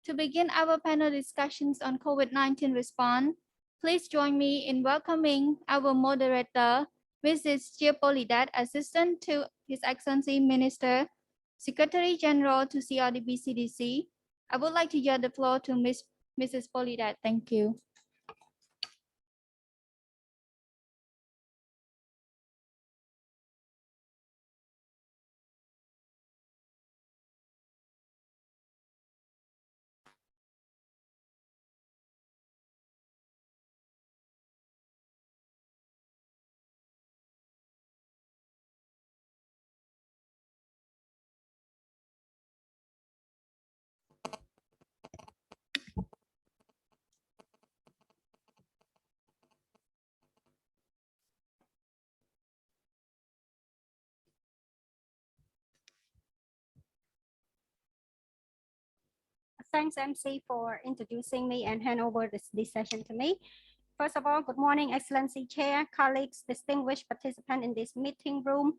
To begin our panel discussions on COVID-19 response, please join me in welcoming our moderator, Mrs. Polidad, Assistant to His Excellency Minister, Secretary General to CRDB CDC. I would like to yield the floor to Mrs. Polidad. Thank you. Thanks, MC, for introducing me and hand over this session to me. First of all, good morning, Excellency Chair, colleagues, distinguished participants in this meeting room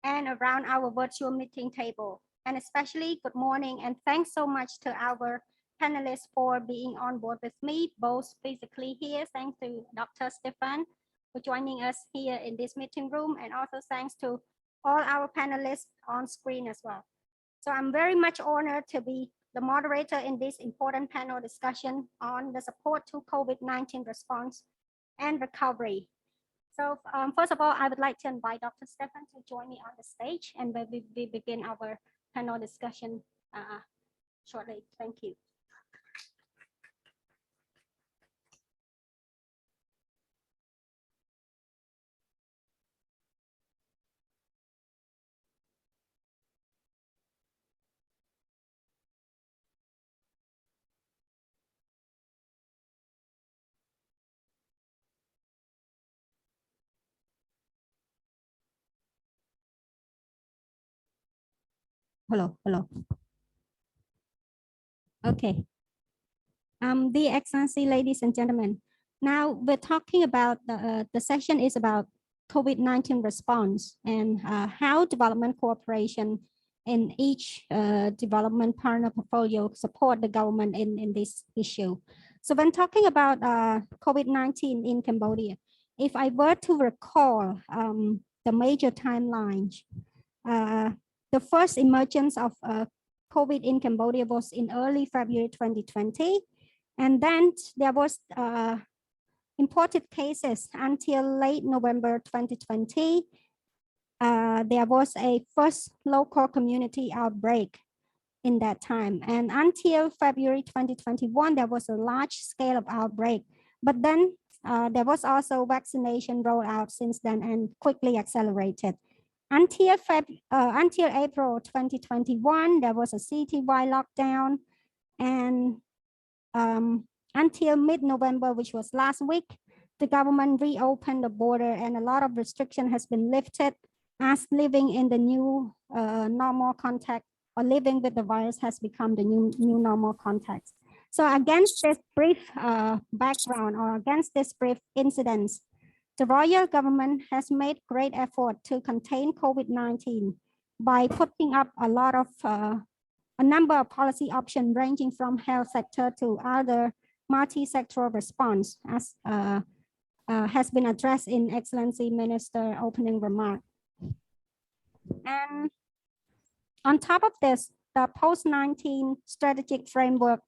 and around our virtual meeting table. And especially good morning and thanks so much to our panelists for being on board with me, both physically here. Thanks to Dr. Stefan for joining us here in this meeting room, and also thanks to all our panelists on screen as well. So I'm very much honored to be the moderator in this important panel discussion on the support to COVID-19 response and recovery. So first of all, I would like to invite Dr. Stefan to join me on the stage, and we begin our panel discussion shortly. Thank you. Hello. Okay. Dear Excellency, ladies and gentlemen, now we're talking about the session is about COVID-19 response and how development cooperation in each development partner portfolio support the government in this issue. So when talking about COVID-19 in Cambodia, if I were to recall the major timelines, the first emergence of COVID in Cambodia was in early February 2020. And then there was imported cases until late November 2020. There was a first local community outbreak in that time. And until February 2021, there was a large scale of outbreak. But then there was also vaccination rollout since then and quickly accelerated. Until April 2021, there was a citywide lockdown. And until mid-November, which was last week, the government reopened the border and a lot of restriction has been lifted as living in the new normal context, or living with the virus has become the new normal context. So against this brief background, or against this brief incidents, the royal government has made great effort to contain COVID-19 by putting up a lot of a number of policy options ranging from health sector to other multi-sectoral response, as has been addressed in Excellency Minister opening remark. And on top of this, the post-19 strategic framework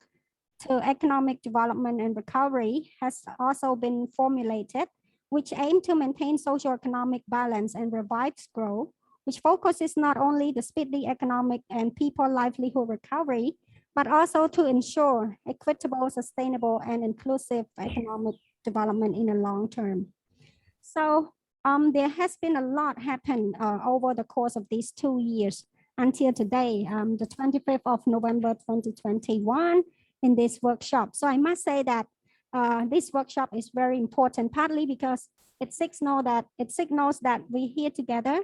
to economic development and recovery has also been formulated, which aim to maintain socio-economic balance and revive growth, which focuses not only the speedy economic and people livelihood recovery, but also to ensure equitable, sustainable, and inclusive economic development in the long term. So there has been a lot happened over the course of these 2 years until today, the 25th of November 2021, in this workshop. So I must say that this workshop is very important, partly because it signals that we're here together,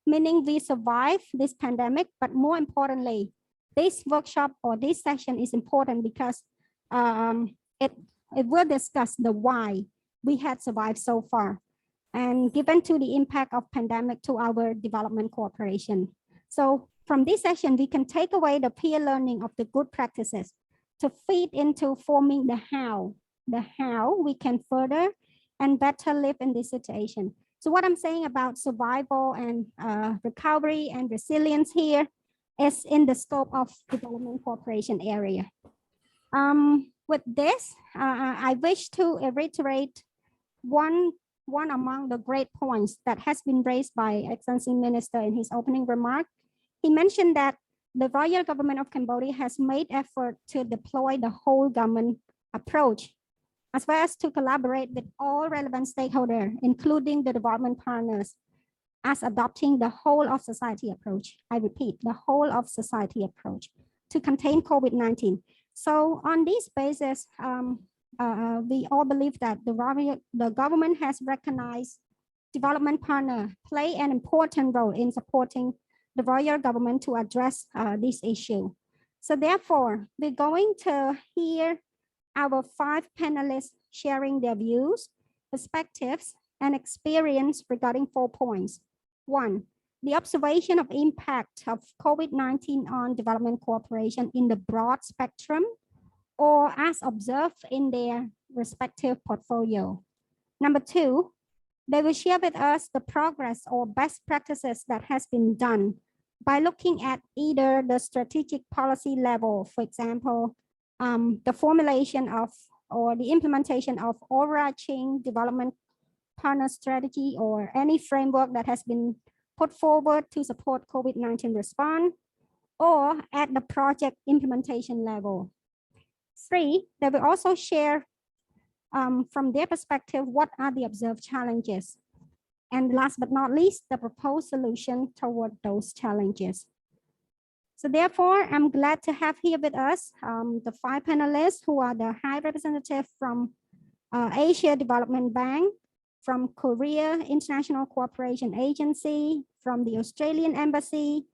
meaning we survive this pandemic. But more importantly, this workshop or this session is important because it will discuss the why we had survived so far, and given to the impact of pandemic to our development cooperation. So from this session, we can take away the peer learning of the good practices to feed into forming the how we can further and better live in this situation. So what I'm saying about survival and recovery and resilience here is in the scope of development cooperation area. With this, I wish to reiterate one among the great points that has been raised by Excellency Minister in his opening remark. He mentioned that the royal government of Cambodia has made effort to deploy the whole government approach, as well as to collaborate with all relevant stakeholders, including the development partners, as adopting the whole of society approach. I repeat, the whole of society approach to contain COVID-19. So on this basis, we all believe that the government has recognized development partner play an important role in supporting the royal government to address this issue. So therefore, we're going to hear our 5 panelists sharing their views, perspectives, and experience regarding 4 points. 1, the observation of impact of COVID-19 on development cooperation in the broad spectrum or as observed in their respective portfolio. Number 2, they will share with us the progress or best practices that has been done by looking at either the strategic policy level, for example, the formulation of or the implementation of overarching development partner strategy or any framework that has been put forward to support COVID-19 response, or at the project implementation level. 3, they will also share from their perspective, what are the observed challenges? And last but not least, the proposed solution toward those challenges. So therefore, I'm glad to have here with us the 5 panelists who are the High Representative from Asia Development Bank, from Korea International Cooperation Agency, from the Australian Embassy,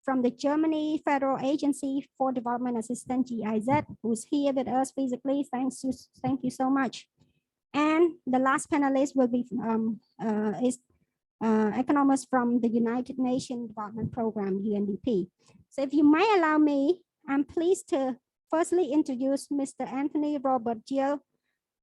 from the Germany Federal Agency for Development Assistance, GIZ, who's here with us physically. Thank you so much. And the last panelist will be economist from the United Nations Development Program, UNDP. So if you might allow me, I'm pleased to firstly introduce Mr. Anthony Robert Gill,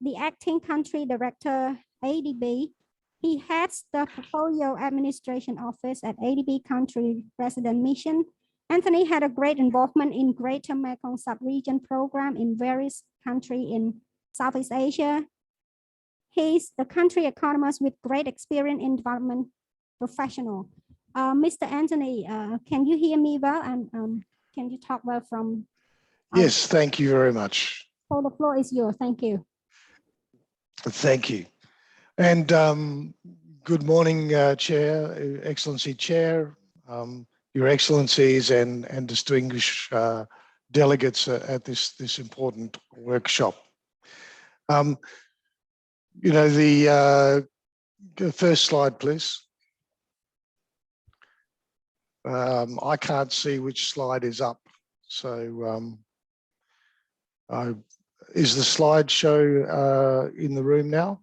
the Acting Country Director, ADB. He heads the Portfolio Administration Office at ADB Country Resident Mission. Anthony had a great involvement in Greater Mekong Sub-Region Program in various countries in Southeast Asia. He's the country economist with great experience in development professional. Mr. Anthony, can you hear me well? And can you talk well from? Yes, thank you very much. So the floor is yours. Thank you. Thank you. And good morning, Chair, Excellency Chair, Your Excellencies and distinguished delegates at this important workshop. You know, the first slide, please. I can't see which slide is up, so is the slideshow in the room now?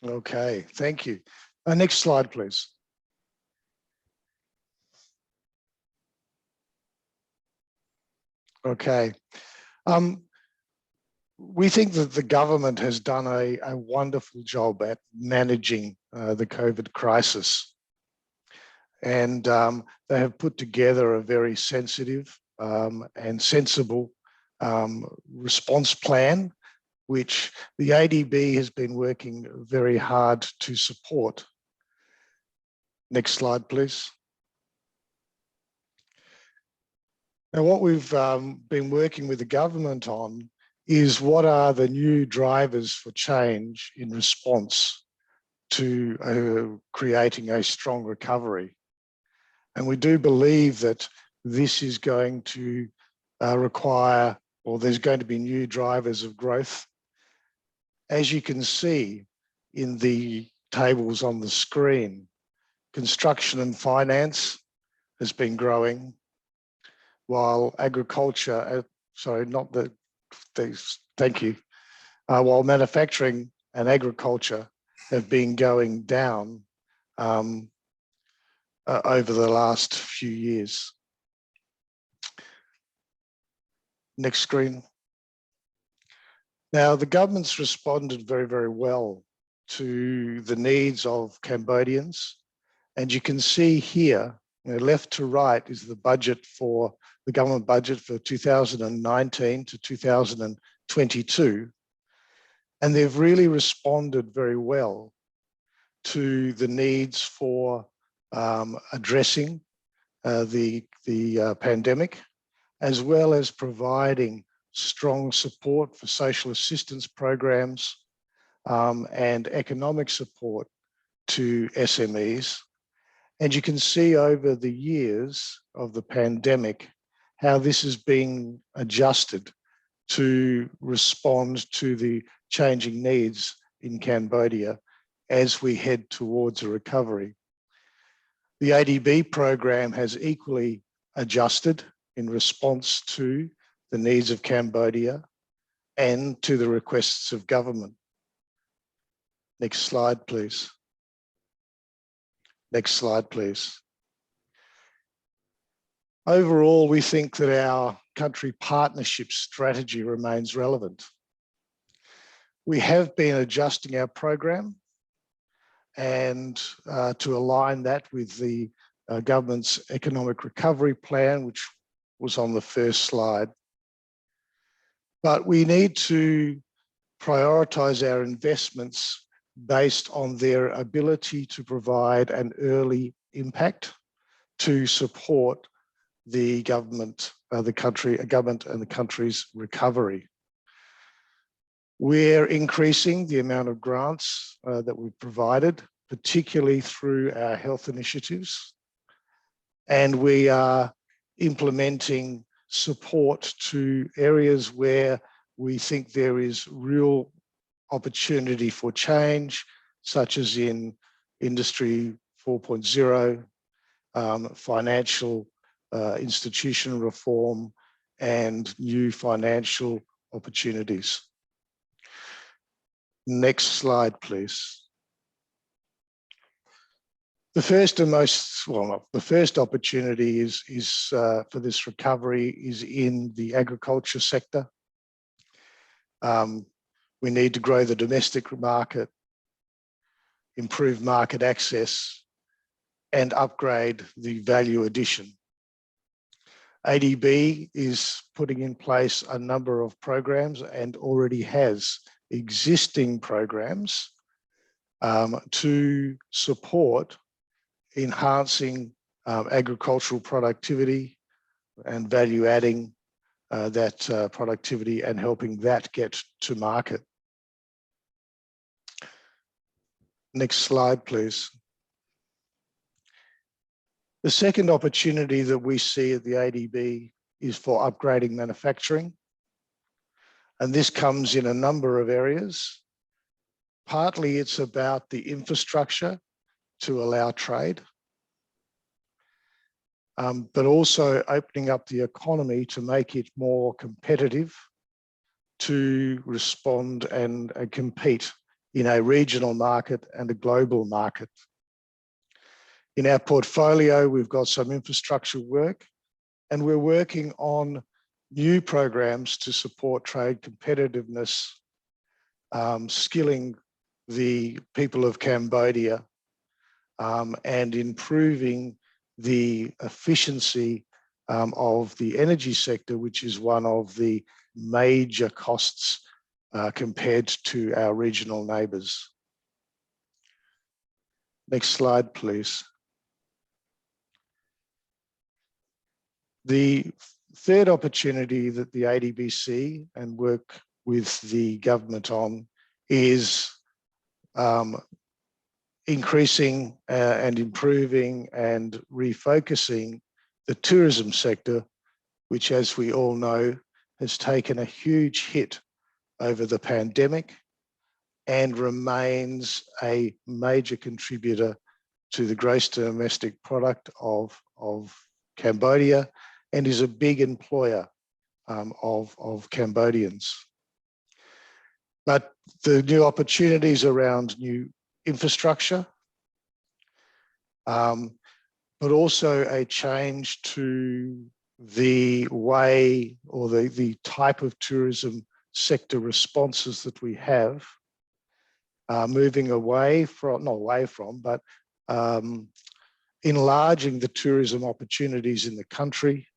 Okay, thank you. Next slide, please. Okay. We think that the government has done a wonderful job at managing the COVID crisis. And they have put together a very sensitive and sensible response plan, which the ADB has been working very hard to support. Next slide, please. Now, what we've been working with the government on is what are the new drivers for change in response to creating a strong recovery. And we do believe that this is going to require, or there's going to be new drivers of growth. As you can see in the tables on the screen, construction and finance has been growing, while agriculture, thank you, while manufacturing and agriculture have been going down over the last few years. Next screen. Now, the government's responded very, very well to the needs of Cambodians. And you can see here, left to right is the budget for the government budget for 2019 to 2022. And they've really responded very well to the needs for addressing the pandemic, as well as providing strong support for social assistance programs and economic support to SMEs. And you can see over the years of the pandemic how this is being adjusted to respond to the changing needs in Cambodia as we head towards a recovery. The ADB program has equally adjusted in response to the needs of Cambodia and to the requests of government. Next slide, please. Next slide, please. Overall, we think that our country partnership strategy remains relevant. We have been adjusting our program and to align that with the government's economic recovery plan, which was on the first slide. But we need to prioritise our investments based on their ability to provide an early impact to support the government and the country's recovery. We're increasing the amount of grants that we've provided, particularly through our health initiatives. And we are implementing support to areas where we think there is real opportunity for change, such as in Industry 4.0, financial institution reform, and new financial opportunities. Next slide, please. The first and most, well, the first opportunity is for this recovery is in the agriculture sector. We need to grow the domestic market, improve market access, and upgrade the value addition. ADB is putting in place a number of programs and already has existing programs to support enhancing agricultural productivity and value adding that productivity and helping that get to market. Next slide, please. The second opportunity that we see at the ADB is for upgrading manufacturing. And this comes in a number of areas. Partly it's about the infrastructure to allow trade, but also opening up the economy to make it more competitive to respond and compete in a regional market and a global market. In our portfolio, we've got some infrastructure work, and we're working on new programs to support trade competitiveness, skilling the people of Cambodia, and improving the efficiency of the energy sector, which is one of the major costs compared to our regional neighbours. Next slide, please. The third opportunity that the ADB see and work with the government on is increasing and improving and refocusing the tourism sector, which, as we all know, has taken a huge hit over the pandemic and remains a major contributor to the gross domestic product of Cambodia and is a big employer of Cambodians. But the new opportunities around new infrastructure, but also a change to the way or the type of tourism sector responses that we have are moving away from, not away from, but enlarging the tourism opportunities in the country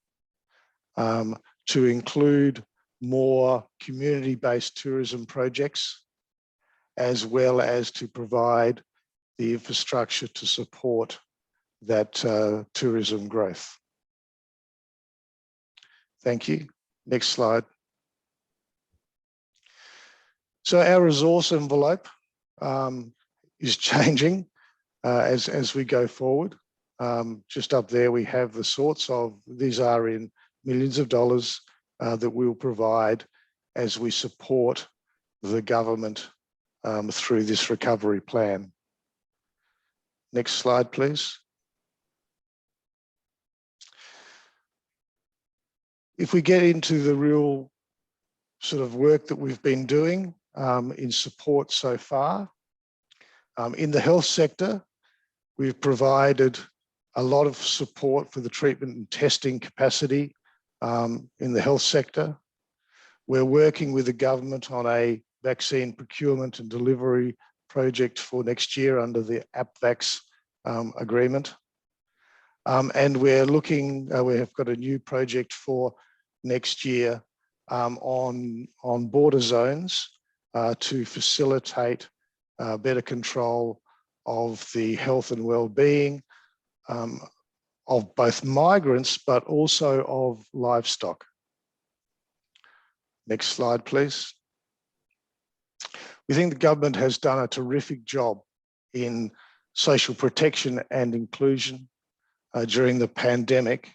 to include more community-based tourism projects, as well as to provide the infrastructure to support that tourism growth. Thank you. Next slide. So our resource envelope is changing as we go forward. Just up there, we have the sorts of, these are in millions of dollars that we'll provide as we support the government through this recovery plan. Next slide, please. If we get into the real sort of work that we've been doing in support so far, in the health sector, we've provided a lot of support for the treatment and testing capacity in the health sector. We're working with the government on a vaccine procurement and delivery project for next year under the APVAX agreement. And we're looking, we have got a new project for next year on border zones to facilitate better control of the health and well-being of both migrants, but also of livestock. Next slide, please. We think the government has done a terrific job in social protection and inclusion during the pandemic,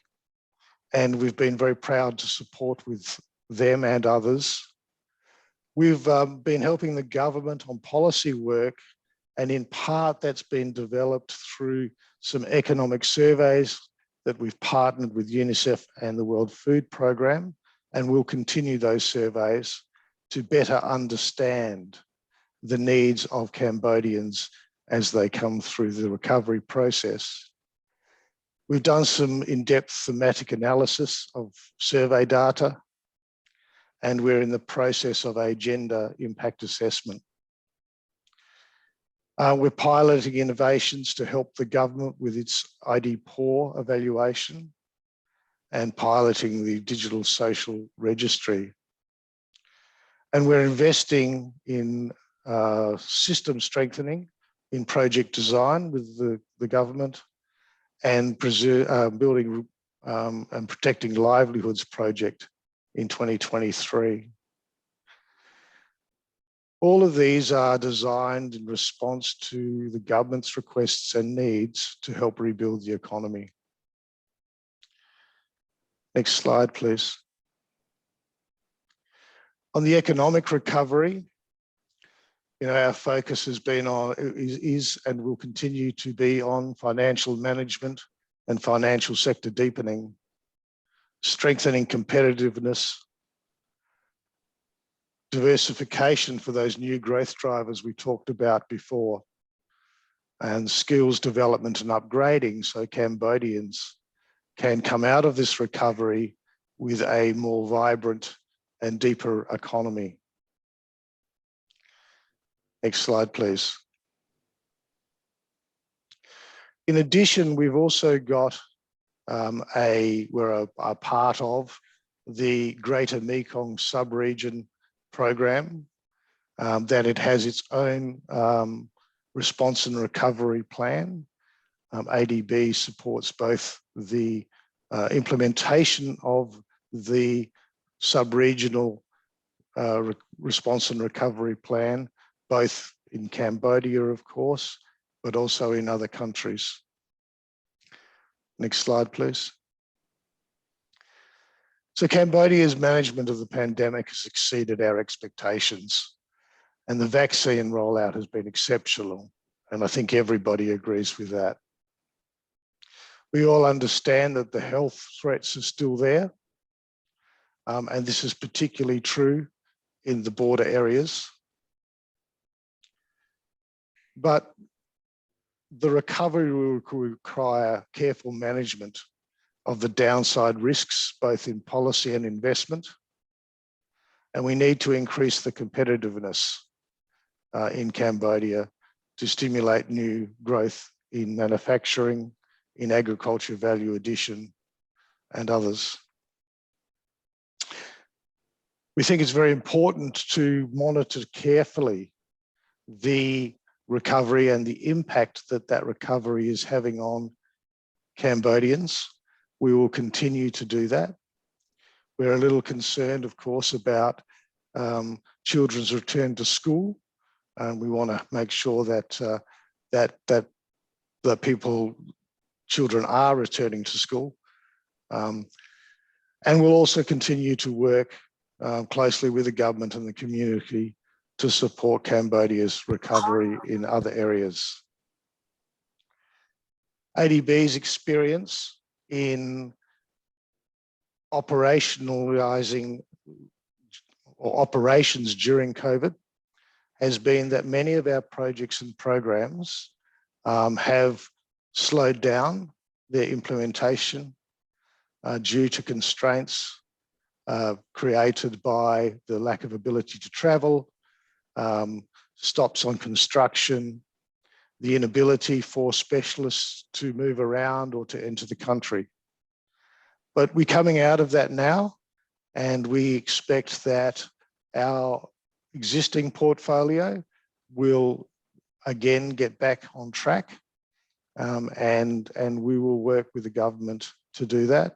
and we've been very proud to support with them and others. We've been helping the government on policy work, and in part that's been developed through some economic surveys that we've partnered with UNICEF and the World Food Programme, and we'll continue those surveys to better understand the needs of Cambodians as they come through the recovery process. We've done some in-depth thematic analysis of survey data, and we're in the process of a gender impact assessment. We're piloting innovations to help the government with its ID poor evaluation and piloting the digital social registry. And we're investing in system strengthening in project design with the government and building and protecting livelihoods project in 2023. All of these are designed in response to the government's requests and needs to help rebuild the economy. Next slide, please. On the economic recovery, our focus has been on, is and will continue to be on financial management and financial sector deepening, strengthening competitiveness, diversification for those new growth drivers we talked about before, and skills development and upgrading so Cambodians can come out of this recovery with a more vibrant and deeper economy. Next slide, please. In addition, we've also got we're a part of the Greater Mekong Sub-Region program, that it has its own response and recovery plan. ADB supports both the implementation of the sub-regional response and recovery plan, both in Cambodia, of course, but also in other countries. Next slide, please. So Cambodia's management of the pandemic has exceeded our expectations, and the vaccine rollout has been exceptional, and I think everybody agrees with that. We all understand that the health threats are still there, and this is particularly true in the border areas. But the recovery will require careful management of the downside risks, both in policy and investment. And we need to increase the competitiveness in Cambodia to stimulate new growth in manufacturing, in agriculture value addition, and others. We think it's very important to monitor carefully the recovery and the impact that that recovery is having on Cambodians. We will continue to do that. We're a little concerned, of course, about children's return to school. And we want to make sure that children are returning to school. And we'll also continue to work closely with the government and the community to support Cambodia's recovery in other areas. ADB's experience in operationalizing or operations during COVID has been that many of our projects and programs have slowed down their implementation due to constraints created by the lack of ability to travel, stops on construction, the inability for specialists to move around or to enter the country. But we're coming out of that now, and we expect that our existing portfolio will again get back on track, and we will work with the government to do that.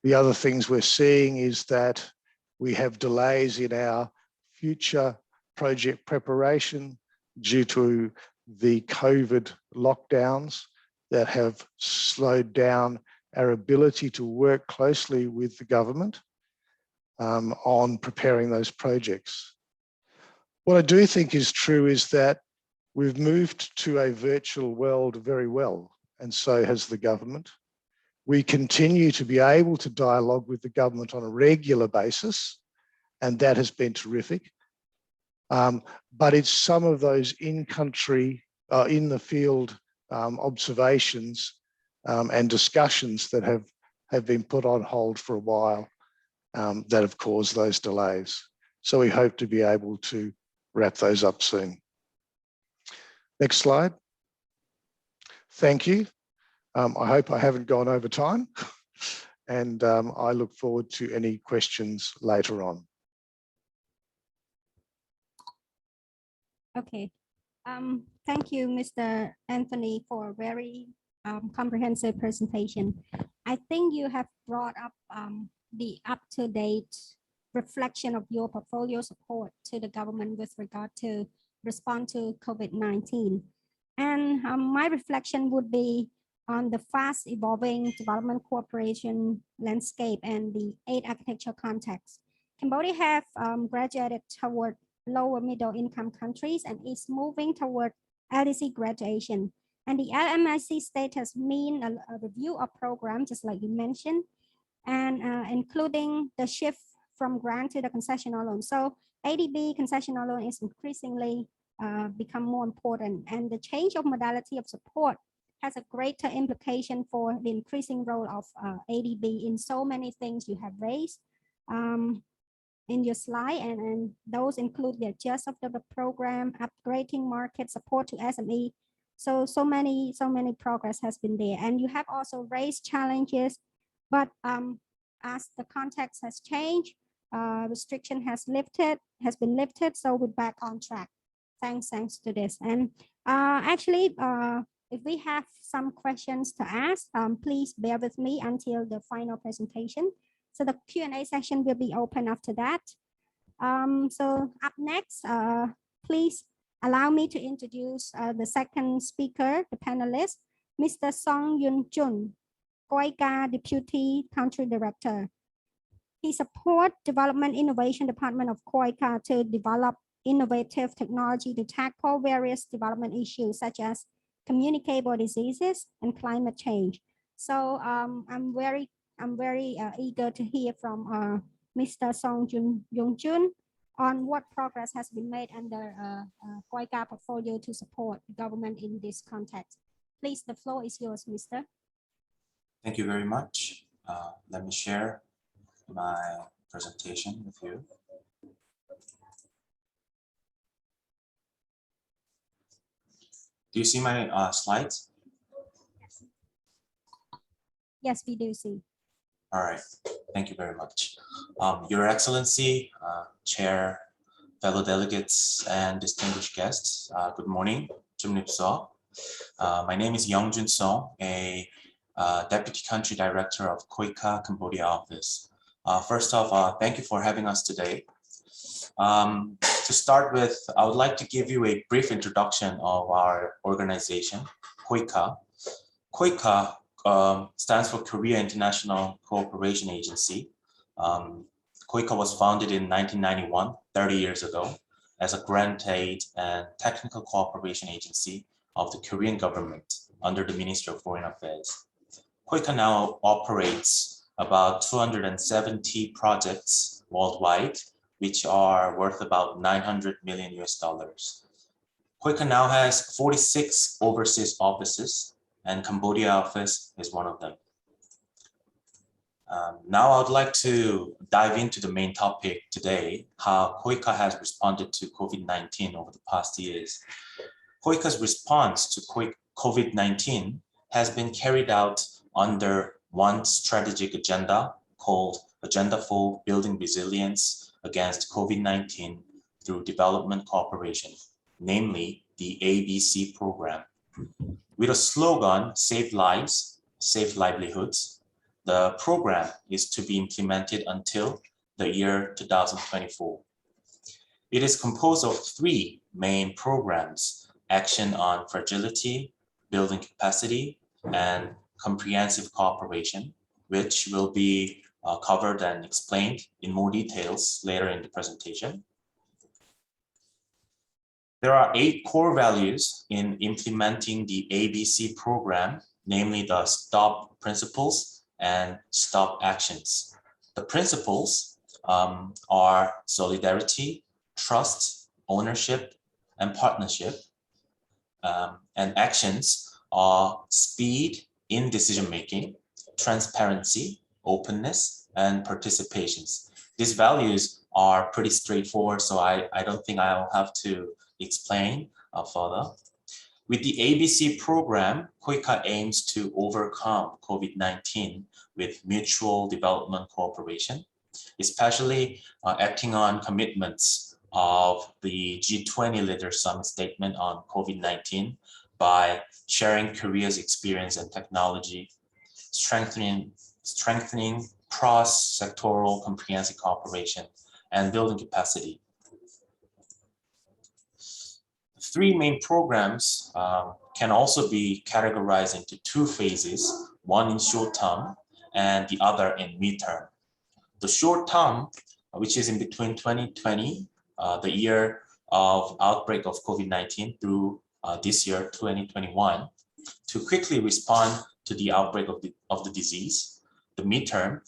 The other things we're seeing is that we have delays in our future project preparation due to the COVID lockdowns that have slowed down our ability to work closely with the government on preparing those projects. What I do think is true is that we've moved to a virtual world very well, and so has the government. We continue to be able to dialogue with the government on a regular basis, and that has been terrific. But it's some of those in-country, in the field observations and discussions that have been put on hold for a while that have caused those delays. So we hope to be able to wrap those up soon. Next slide. Thank you. I hope I haven't gone over time, and I look forward to any questions later on. Okay. Thank you, Mr. Anthony, for a very comprehensive presentation. I think you have brought up the up-to-date reflection of your portfolio support to the government with regard to respond to COVID-19. And my reflection would be on the fast evolving development cooperation landscape and the aid architecture context. Cambodia have graduated toward lower middle income countries and is moving toward LDC graduation. And the LMIC status mean a review of program, just like you mentioned, and including the shift from grant to the concessional loan. So ADB concessional loan is increasingly become more important, and the change of modality of support has a greater implication for the increasing role of ADB in so many things you have raised in your slide, and those include the adjustment of the program, upgrading market support to SME. So many progress has been there, and you have also raised challenges, but as the context has changed, restriction has been lifted, so we're back on track. Thanks to this. And actually, if we have some questions to ask, please bear with me until the final presentation. So the Q&A session will be open after that. So up next, please allow me to introduce the second speaker, the panelist, Mr. Song Yun Jun, KOICA Deputy Country Director. He supports Development Innovation Department of KOICA to develop innovative technology to tackle various development issues such as communicable diseases and climate change. So I'm very eager to hear from Mr. Song Yun Jun on what progress has been made under KOICA portfolio to support the government in this context. Please, the floor is yours, Mr. Thank you very much. Let me share my presentation with you. Do you see my slides? Yes, we do see. All right, thank you very much. Your Excellency, Chair, fellow delegates, and distinguished guests, good morning. My name is Youngjun Song, a Deputy Country Director of KOICA Cambodia office. First off, thank you for having us today. To start with, I would like to give you a brief introduction of our organization, KOICA. KOICA stands for Korea International Cooperation Agency. KOICA was founded in 1991, 30 years ago, as a grant aid and technical cooperation agency of the Korean government under the Ministry of Foreign Affairs. KOICA now operates about 270 projects worldwide, which are worth about 900 million US dollars. KOICA now has 46 overseas offices, and Cambodia office is one of them. Now I would like to dive into the main topic today, how KOICA has responded to COVID-19 over the past years. KOICA's response to COVID-19 has been carried out under one strategic agenda called Agenda for Building Resilience Against COVID-19 through Development Cooperation, namely the ABC program. With a slogan, Save Lives, Save Livelihoods, the program is to be implemented until the year 2024. It is composed of three main programs: Action on Fragility, Building Capacity, and Comprehensive Cooperation, which will be covered and explained in more details later in the presentation. There are 8 core values in implementing the ABC program, namely the STOP principles and STOP actions. The principles are solidarity, trust, ownership, and partnership. And actions are speed in decision-making, transparency, openness, and participations. These values are pretty straightforward, so I don't think I'll have to explain further. With the ABC program, KOICA aims to overcome COVID-19 with mutual development cooperation, especially acting on commitments of the G20 Leaders Summit statement on COVID-19 by sharing Korea's experience and technology, strengthening cross-sectoral comprehensive cooperation, and building capacity. Three main programs can also be categorized into 2 phases, one in short term and the other in mid-term. The short term, which is in between 2020, the year of outbreak of COVID-19, through this year, 2021, to quickly respond to the outbreak of the disease. The midterm,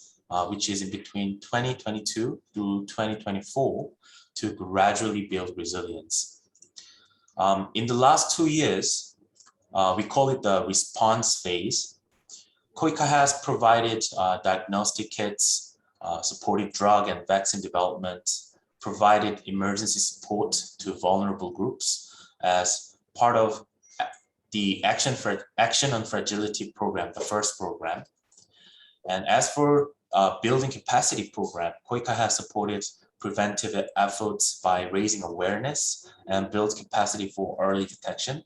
which is in between 2022 through 2024, to gradually build resilience. In the last 2 years, we call it the response phase. KOICA has provided diagnostic kits, supported drug and vaccine development, provided emergency support to vulnerable groups as part of the Action on Fragility program, the first program. And as for building capacity program, KOICA has supported preventive efforts by raising awareness and build capacity for early detection.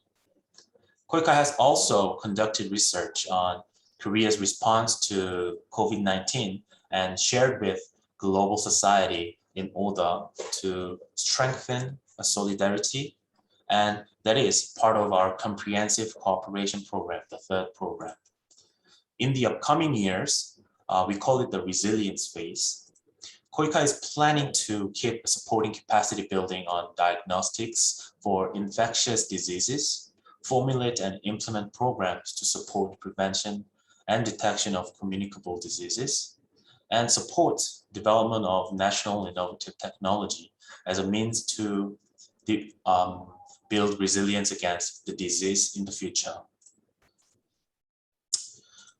KOICA has also conducted research on Korea's response to COVID-19 and shared with global society in order to strengthen solidarity, and that is part of our comprehensive cooperation program, the third program. In the upcoming years, we call it the resilience phase. KOICA is planning to keep supporting capacity building on diagnostics for infectious diseases, formulate and implement programs to support prevention and detection of communicable diseases, and support development of national innovative technology as a means to build resilience against the disease in the future.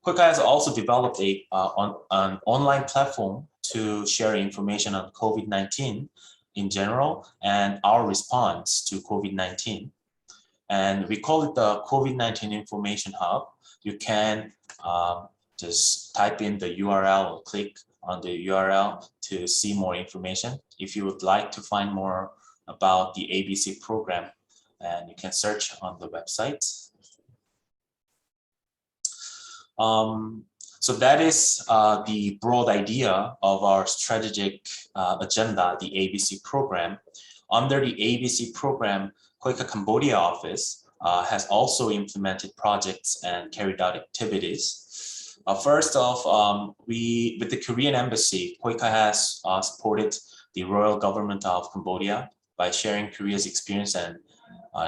Koika has also developed an online platform to share information on COVID-19 in general and our response to COVID-19. And we call it the COVID-19 Information Hub. You can just type in the URL or click on the URL to see more information. If you would like to find more about the ABC program, and you can search on the website. So that is the broad idea of our strategic agenda, the ABC program. Under the ABC program, Koika Cambodia office has also implemented projects and carried out activities. First off, with the Korean embassy, Koika has supported the royal government of Cambodia by sharing Korea's experience and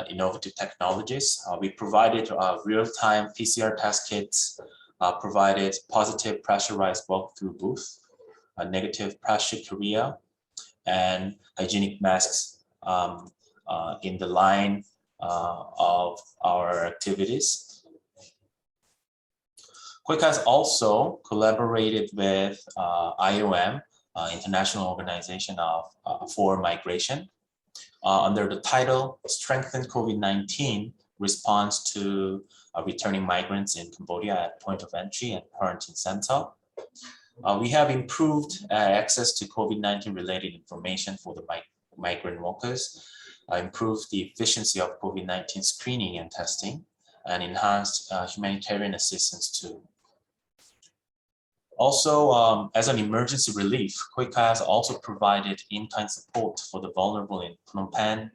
innovative technologies. We provided real-time PCR test kits, provided positive pressurized walk-through booth, negative pressure Korea, and hygienic masks in the line of our activities. Koika has also collaborated with IOM, International Organization for Migration, under the title Strengthen COVID-19 Response to Returning Migrants in Cambodia at Point of Entry and Quarantine Center. We have improved access to COVID-19 related information for the migrant workers, improved the efficiency of COVID-19 screening and testing, and enhanced humanitarian assistance too. Also, as an emergency relief, Koika has also provided in-kind support for the vulnerable in Phnom Penh,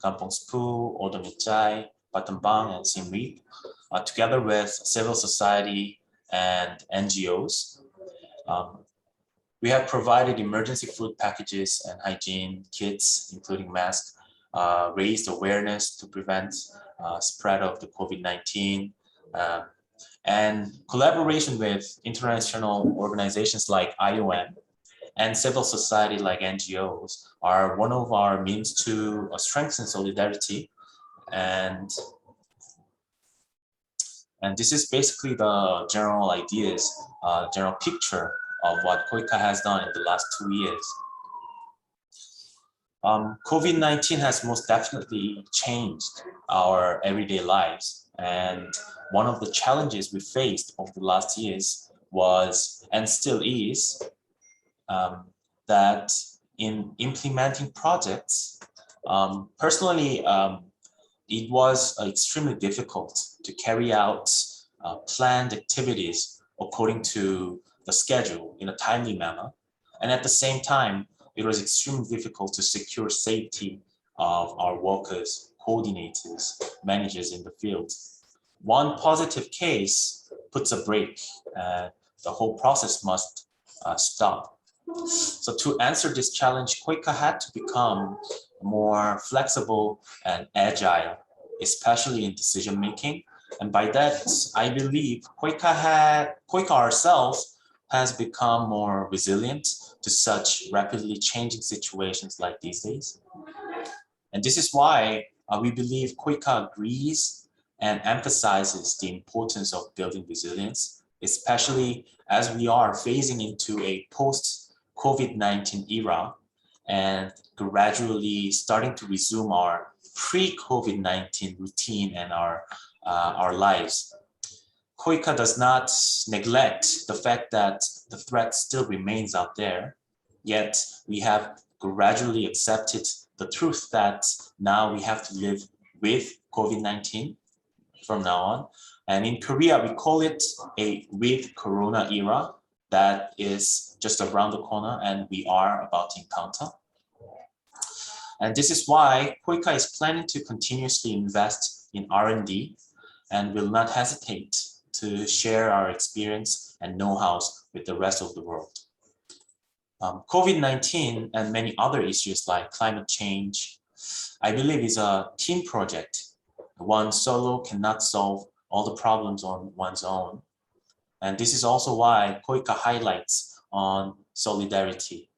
Kampong Spu, Odomicai, Battambang, and Siem Reap, together with civil society and NGOs. We have provided emergency food packages and hygiene kits, including masks, raised awareness to prevent spread of the COVID-19, and collaboration with international organizations like IOM and civil society like NGOs are one of our means to strengthen solidarity. And this is basically the general ideas, general picture of what Koika has done in the last 2 years. COVID-19 has most definitely changed our everyday lives. And one of the challenges we faced over the last years was, and still is, that in implementing projects, personally, it was extremely difficult to carry out planned activities according to the schedule in a timely manner. And at the same time, it was extremely difficult to secure safety of our workers, coordinators, managers in the field. One positive case puts a break. The whole process must stop. So to answer this challenge, Koika had to become more flexible and agile, especially in decision making. And by that, I believe Koika ourselves has become more resilient to such rapidly changing situations like these days. And this is why we believe Koika agrees and emphasizes the importance of building resilience, especially as we are phasing into a post-COVID-19 era and gradually starting to resume our pre-COVID-19 routine and our lives. Koika does not neglect the fact that the threat still remains out there, yet we have gradually accepted the truth that now we have to live with COVID-19 from now on. And in Korea, we call it a with Corona era that is just around the corner and we are about to encounter. And this is why Koika is planning to continuously invest in R&D and will not hesitate to share our experience and know-hows with the rest of the world. COVID-19 and many other issues like climate change, I believe is a team project. One solo cannot solve all the problems on one's own. And this is also why Koika highlights on solidarity.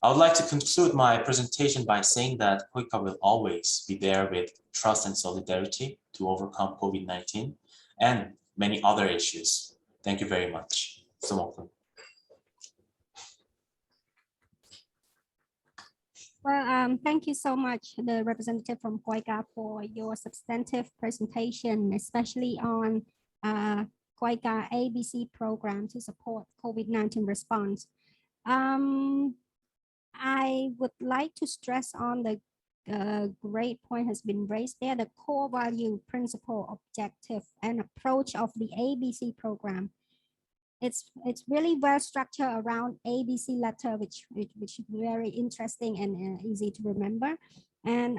I would like to conclude my presentation by saying that Koika will always be there with trust and solidarity to overcome COVID-19 and many other issues. Thank you very much. So Well, thank you so much, the representative from KOICA, for your substantive presentation, especially on KOICA ABC program to support COVID-19 response. I would like to stress on the great point has been raised there, the core value, principle, objective, and approach of the ABC program. It's really well structured around ABC letter, which is very interesting and easy to remember. And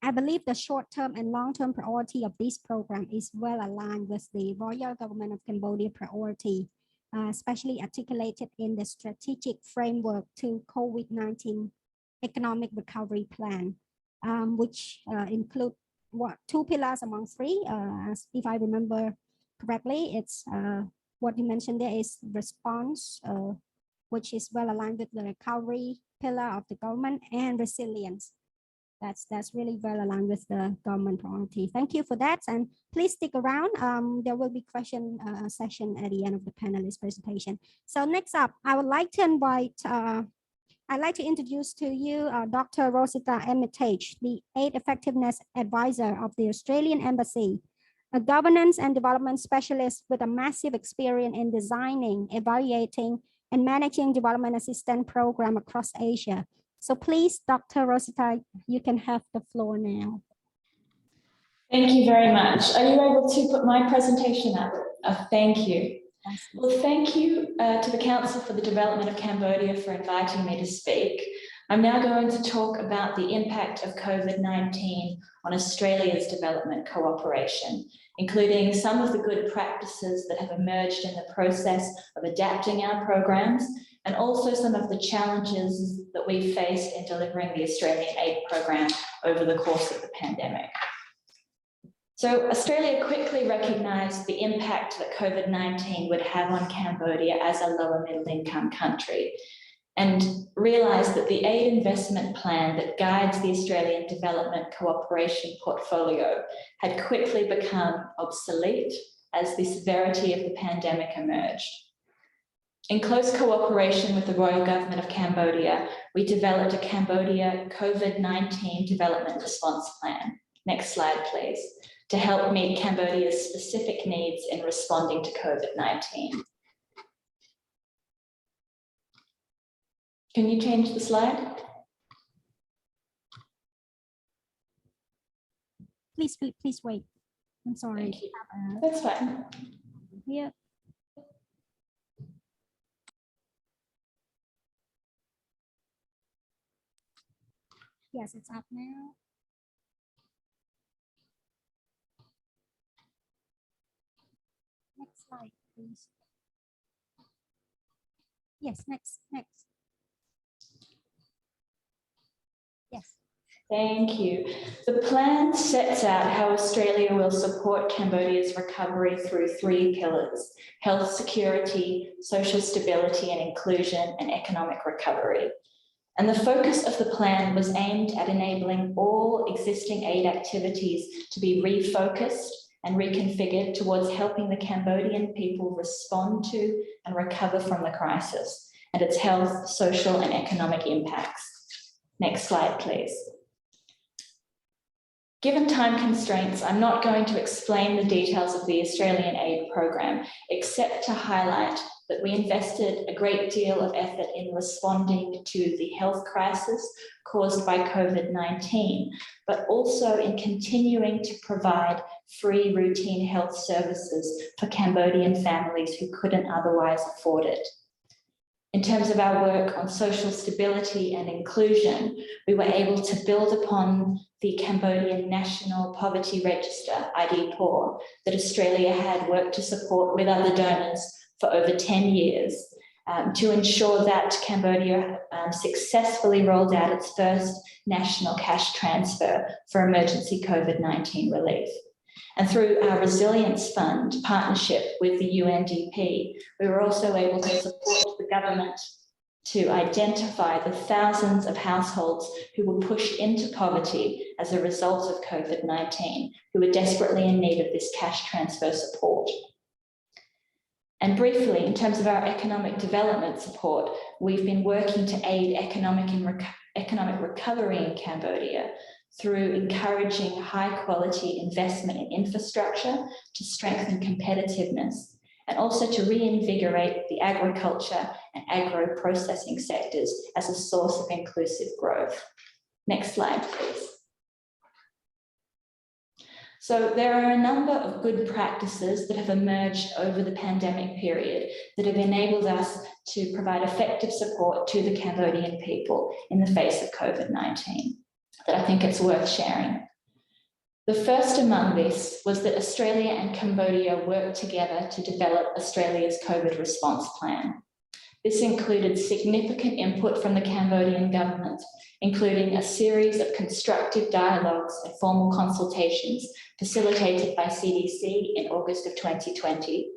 I believe the short-term and long-term priority of this program is well aligned with the Royal Government of Cambodia priority, especially articulated in the strategic framework to COVID-19 economic recovery plan, which include two pillars among three. If I remember correctly, it's what you mentioned there is response, which is well aligned with the recovery pillar of the government, and resilience. That's really well aligned with the government priority. Thank you for that, and please stick around. There will be question session at the end of the panelist presentation. So next up, I would like to invite, I'd like to introduce to you Dr. Rosita Armitage, the Aid Effectiveness Advisor of the Australian Embassy, a governance and development specialist with a massive experience in designing, evaluating, and managing development assistance program across Asia. So please, Dr. Rosita, you can have the floor now. Thank you very much. Are you able to put my presentation up? Thank you. Well, thank you to the Council for the Development of Cambodia for inviting me to speak. I'm now going to talk about the impact of COVID-19 on Australia's development cooperation, including some of the good practices that have emerged in the process of adapting our programs, and also some of the challenges that we faced in delivering the Australian aid program over the course of the pandemic. So Australia quickly recognised the impact that COVID-19 would have on Cambodia as a lower middle income country, and realised that the aid investment plan that guides the Australian development cooperation portfolio had quickly become obsolete as the severity of the pandemic emerged. In close cooperation with the Royal Government of Cambodia, we developed a Cambodia COVID-19 development response plan. Next slide, please, to help meet Cambodia's specific needs in responding to COVID-19. Can you change the slide? Please wait. I'm sorry. That's fine. Yeah. Yes, it's up now. Next slide, please. Yes, next. Yes. Thank you. The plan sets out how Australia will support Cambodia's recovery through three pillars: health security, social stability and inclusion, and economic recovery. And the focus of the plan was aimed at enabling all existing aid activities to be refocused and reconfigured towards helping the Cambodian people respond to and recover from the crisis and its health, social and economic impacts. Next slide, please. Given time constraints, I'm not going to explain the details of the Australian aid program, except to highlight that we invested a great deal of effort in responding to the health crisis caused by COVID-19, but also in continuing to provide free routine health services for Cambodian families who couldn't otherwise afford it. In terms of our work on social stability and inclusion, we were able to build upon the Cambodian National Poverty Register, ID Poor, that Australia had worked to support with other donors for over 10 years to ensure that Cambodia successfully rolled out its first national cash transfer for emergency COVID-19 relief. And through our Resilience Fund partnership with the UNDP, we were also able to support the government to identify the thousands of households who were pushed into poverty as a result of COVID-19, who were desperately in need of this cash transfer support. And briefly, in terms of our economic development support, we've been working to aid economic recovery in Cambodia through encouraging high-quality investment in infrastructure to strengthen competitiveness, and also to reinvigorate the agriculture and agro-processing sectors as a source of inclusive growth. Next slide, please. So there are a number of good practices that have emerged over the pandemic period that have enabled us to provide effective support to the Cambodian people in the face of COVID-19 that I think it's worth sharing. The first among this was that Australia and Cambodia worked together to develop Australia's COVID response plan. This included significant input from the Cambodian government, including a series of constructive dialogues and formal consultations facilitated by CDC in August of 2020.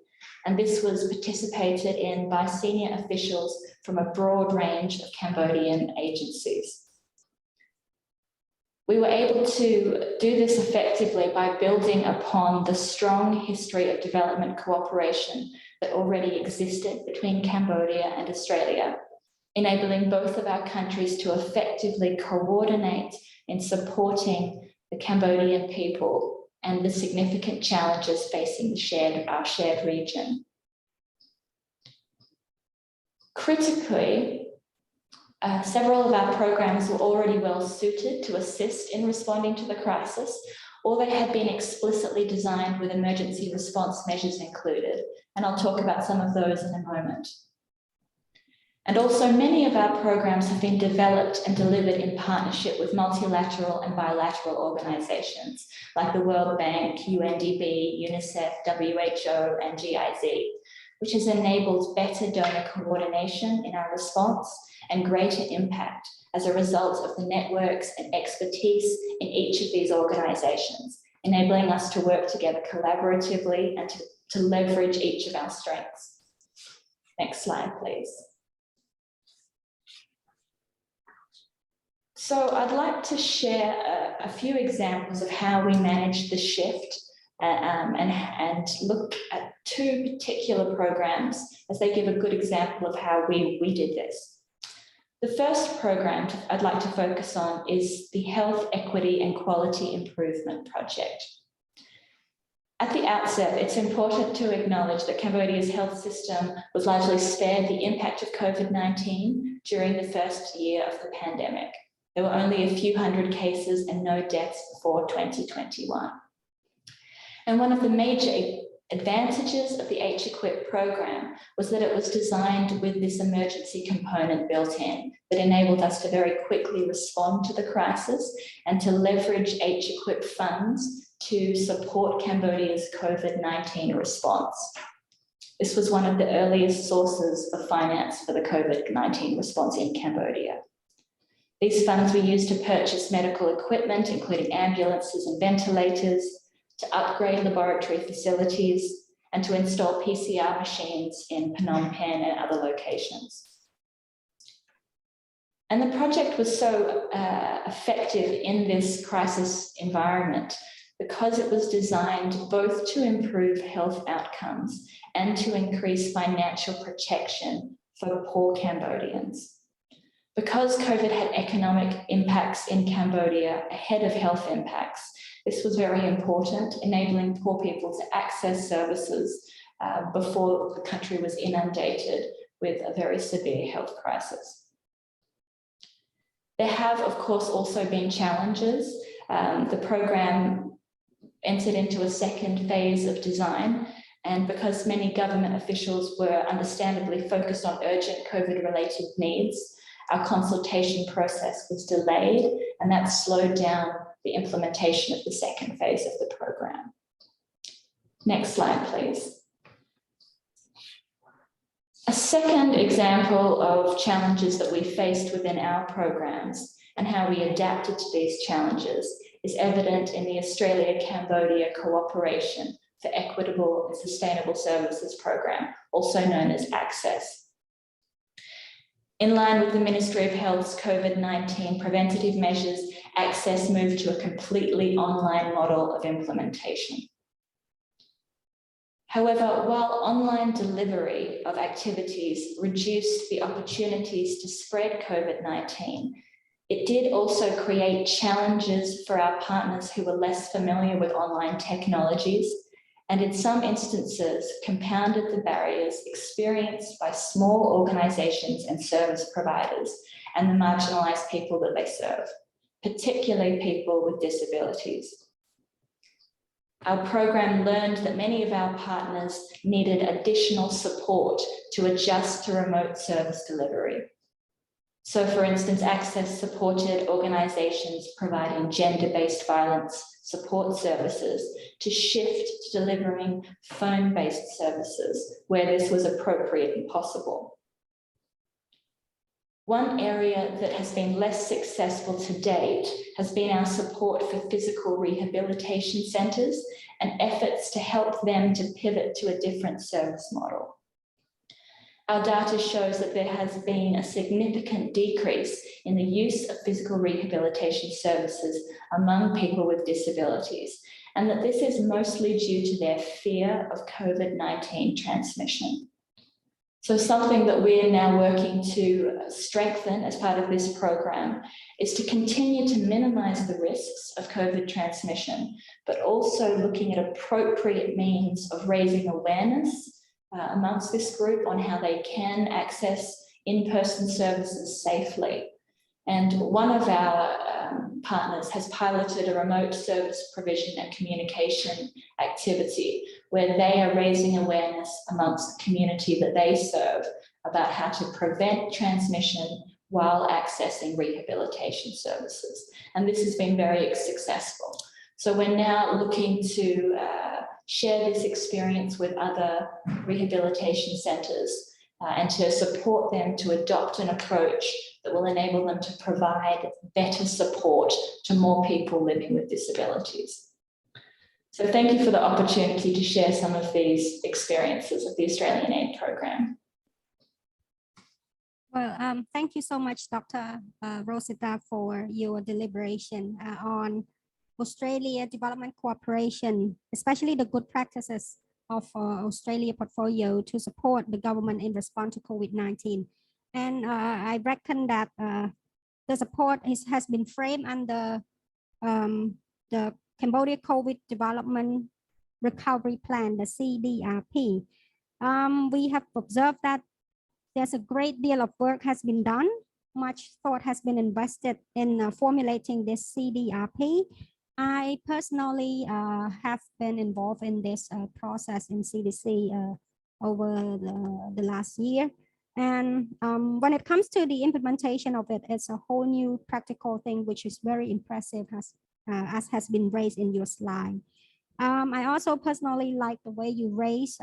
And this was participated in by senior officials from a broad range of Cambodian agencies. We were able to do this effectively by building upon the strong history of development cooperation that already existed between Cambodia and Australia, enabling both of our countries to effectively coordinate in supporting the Cambodian people and the significant challenges facing our shared region. Critically, several of our programs were already well suited to assist in responding to the crisis, or they had been explicitly designed with emergency response measures included, and I'll talk about some of those in a moment. And also many of our programs have been developed and delivered in partnership with multilateral and bilateral organizations like the World Bank, UNDP, UNICEF, WHO, and GIZ, which has enabled better donor coordination in our response and greater impact as a result of the networks and expertise in each of these organizations, enabling us to work together collaboratively and to leverage each of our strengths. Next slide, please. So I'd like to share a few examples of how we managed the shift and look at two particular programs as they give a good example of how we did this. The first program I'd like to focus on is the Health Equity and Quality Improvement Project. At the outset, it's important to acknowledge that Cambodia's health system was largely spared the impact of COVID-19 during the first year of the pandemic. There were only a few hundred cases and no deaths before 2021. And one of the major advantages of the H-Equip program was that it was designed with this emergency component built in that enabled us to very quickly respond to the crisis and to leverage H-Equip funds to support Cambodia's COVID-19 response. This was one of the earliest sources of finance for the COVID-19 response in Cambodia. These funds were used to purchase medical equipment, including ambulances and ventilators, to upgrade laboratory facilities, and to install PCR machines in Phnom Penh and other locations. And the project was so effective in this crisis environment because it was designed both to improve health outcomes and to increase financial protection for poor Cambodians. Because COVID had economic impacts in Cambodia ahead of health impacts, this was very important, enabling poor people to access services before the country was inundated with a very severe health crisis. There have, of course, also been challenges. The program entered into a second phase of design, and because many government officials were understandably focused on urgent COVID-related needs, our consultation process was delayed, and that slowed down the implementation of the second phase of the program. Next slide, please. A second example of challenges that we faced within our programs and how we adapted to these challenges is evident in the Australia-Cambodia Cooperation for Equitable and Sustainable Services program, also known as ACCESS. In line with the Ministry of Health's COVID-19 preventative measures, Access moved to a completely online model of implementation. However, while online delivery of activities reduced the opportunities to spread COVID-19, it did also create challenges for our partners who were less familiar with online technologies, and in some instances compounded the barriers experienced by small organisations and service providers and the marginalised people that they serve, particularly people with disabilities. Our program learned that many of our partners needed additional support to adjust to remote service delivery. So, for instance, Access supported organisations providing gender-based violence support services to shift to delivering phone-based services where this was appropriate and possible. One area that has been less successful to date has been our support for physical rehabilitation centres and efforts to help them to pivot to a different service model. Our data shows that there has been a significant decrease in the use of physical rehabilitation services among people with disabilities, and that this is mostly due to their fear of COVID-19 transmission. So something that we're now working to strengthen as part of this program is to continue to minimise the risks of COVID transmission, but also looking at appropriate means of raising awareness amongst this group on how they can access in-person services safely. And one of our partners has piloted a remote service provision and communication activity where they are raising awareness amongst the community that they serve about how to prevent transmission while accessing rehabilitation services. And this has been very successful. So we're now looking to share this experience with other rehabilitation centres and to support them to adopt an approach that will enable them to provide better support to more people living with disabilities. So thank you for the opportunity to share some of these experiences of the Australian Aid Program. Well, thank you so much, Dr. Rosita, for your deliberation on Australia Development Cooperation, especially the good practices of Australia portfolio to support the government in response to COVID-19. And I reckon that the support has been framed under the Cambodia COVID Development Recovery Plan, the CDRP. We have observed that there's a great deal of work has been done. Much thought has been invested in formulating this CDRP. I personally have been involved in this process in CDC over the last year. And when it comes to the implementation of it, it's a whole new practical thing, which is very impressive, as has been raised in your slide. I also personally like the way you raise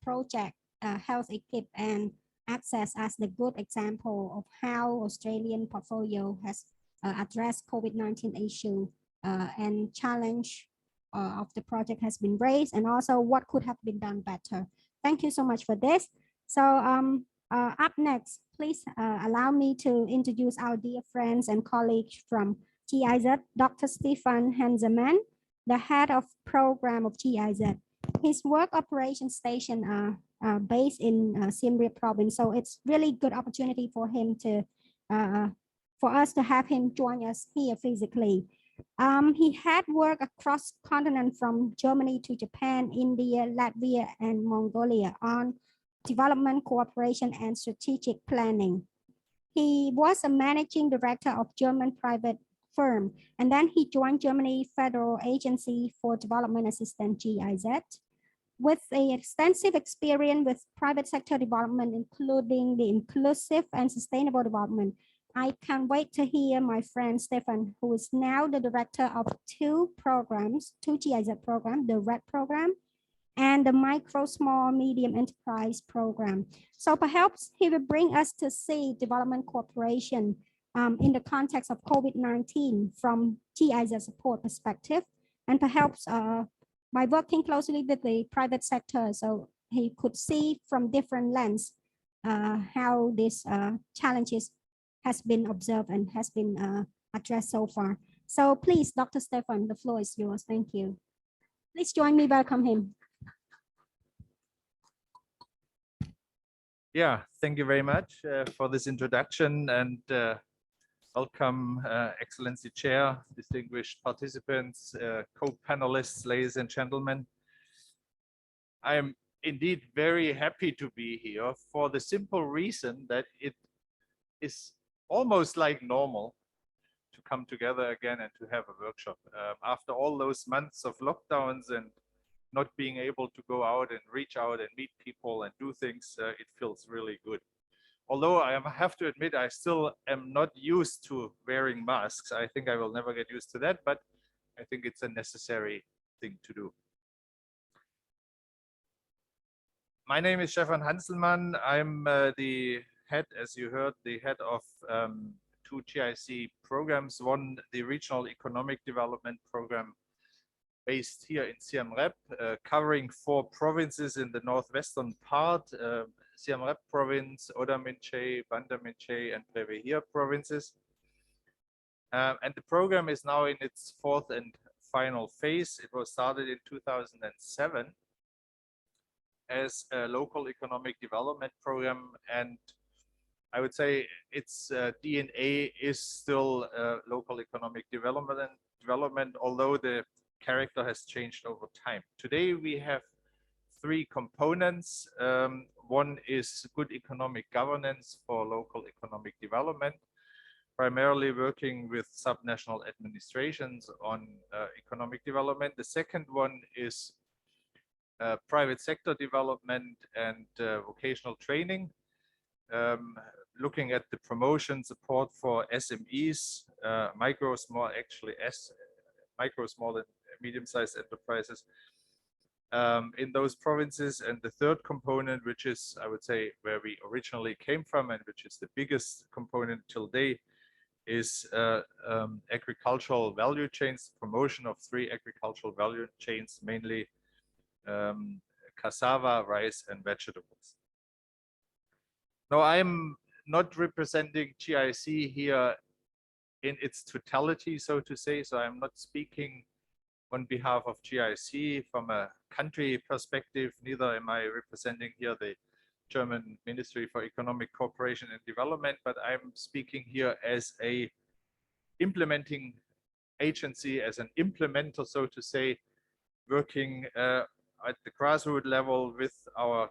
project Health Equip and Access as the good example of how Australian portfolio has addressed COVID-19 issue and challenge of the project has been raised, and also what could have been done better. Thank you so much for this. So up next, please allow me to introduce our dear friends and colleagues from GIZ, Dr. Stefan Hanselmann, the head of program of GIZ. His work operations station are based in Siem Reap province, so it's really good opportunity for him to, for us to have him join us here physically. He had worked across continent from Germany to Japan, India, Latvia, and Mongolia on development cooperation and strategic planning. He was a managing director of German private firm, and then he joined Germany Federal Agency for Development Assistance, GIZ, with an extensive experience with private sector development, including the inclusive and sustainable development. I can't wait to hear my friend Stefan, who is now the director of two programs, two GIZ programs, the RED program and the Micro, Small, Medium Enterprise program. So perhaps he will bring us to see development cooperation in the context of COVID-19 from GIZ support perspective, and perhaps by working closely with the private sector, so he could see from different lens how these challenges has been observed and has been addressed so far. So please, Dr. Stefan, the floor is yours. Thank you. Please join me, welcome him. Yeah, thank you very much for this introduction, and welcome, Excellency Chair, distinguished participants, co-panelists, ladies and gentlemen. I am indeed very happy to be here for the simple reason that it is almost like normal to come together again and to have a workshop. After all those months of lockdowns and not being able to go out and reach out and meet people and do things, it feels really good. Although I have to admit, I still am not used to wearing masks. I think I will never get used to that, but I think it's a necessary thing to do. My name is Stefan Hanselmann. I'm the head, as you heard, the head of two GIC programs. One, the Regional Economic Development Program based here in Siem Reap, covering 4 provinces in the northwestern part, Siem Reap province, Oda Minche, Banda Minche, and Prevehir provinces. And the program is now in its 4th and final phase. It was started in 2007 as a local economic development program, and I would say its DNA is still local economic development, although the character has changed over time. Today we have 3 components. One is good economic governance for local economic development, primarily working with subnational administrations on economic development. The second one is private sector development and vocational training, looking at the promotion support for SMEs, micro, small, and medium-sized enterprises in those provinces. And the third component, which is, I would say, where we originally came from and which is the biggest component till date, is agricultural value chains, promotion of 3 agricultural value chains, mainly cassava, rice, and vegetables. Now, I'm not representing GIC here in its totality, so to say, so I'm not speaking on behalf of GIC from a country perspective, neither am I representing here the German Ministry for Economic Cooperation and Development, but I'm speaking here as a implementing agency, as an implementer, so to say, working at the grassroots level with our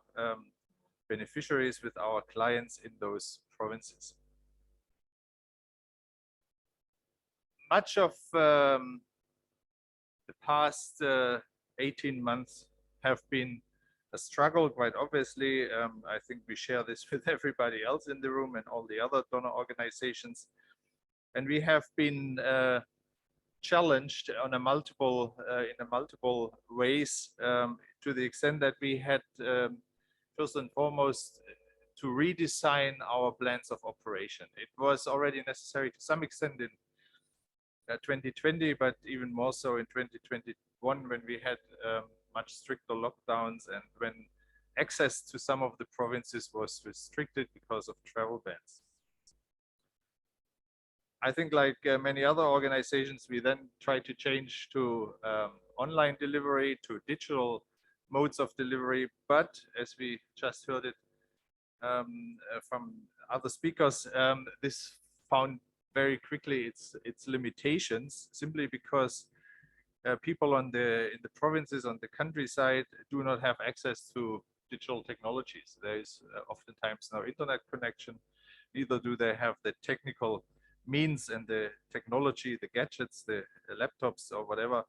beneficiaries, with our clients in those provinces. Much of the past 18 months have been a struggle, quite obviously. I think we share this with everybody else in the room and all the other donor organizations. And we have been challenged on a multiple ways, to the extent that we had first and foremost to redesign our plans of operation. It was already necessary to some extent in 2020, but even more so in 2021, when we had much stricter lockdowns and when access to some of the provinces was restricted because of travel bans. I think, like many other organizations, we then tried to change to online delivery, to digital modes of delivery. But as we just heard it from other speakers, this found very quickly its limitations, simply because people in the provinces, on the countryside, do not have access to digital technologies. There is oftentimes no internet connection, neither do they have the technical means and the technology, the gadgets, the laptops or whatever,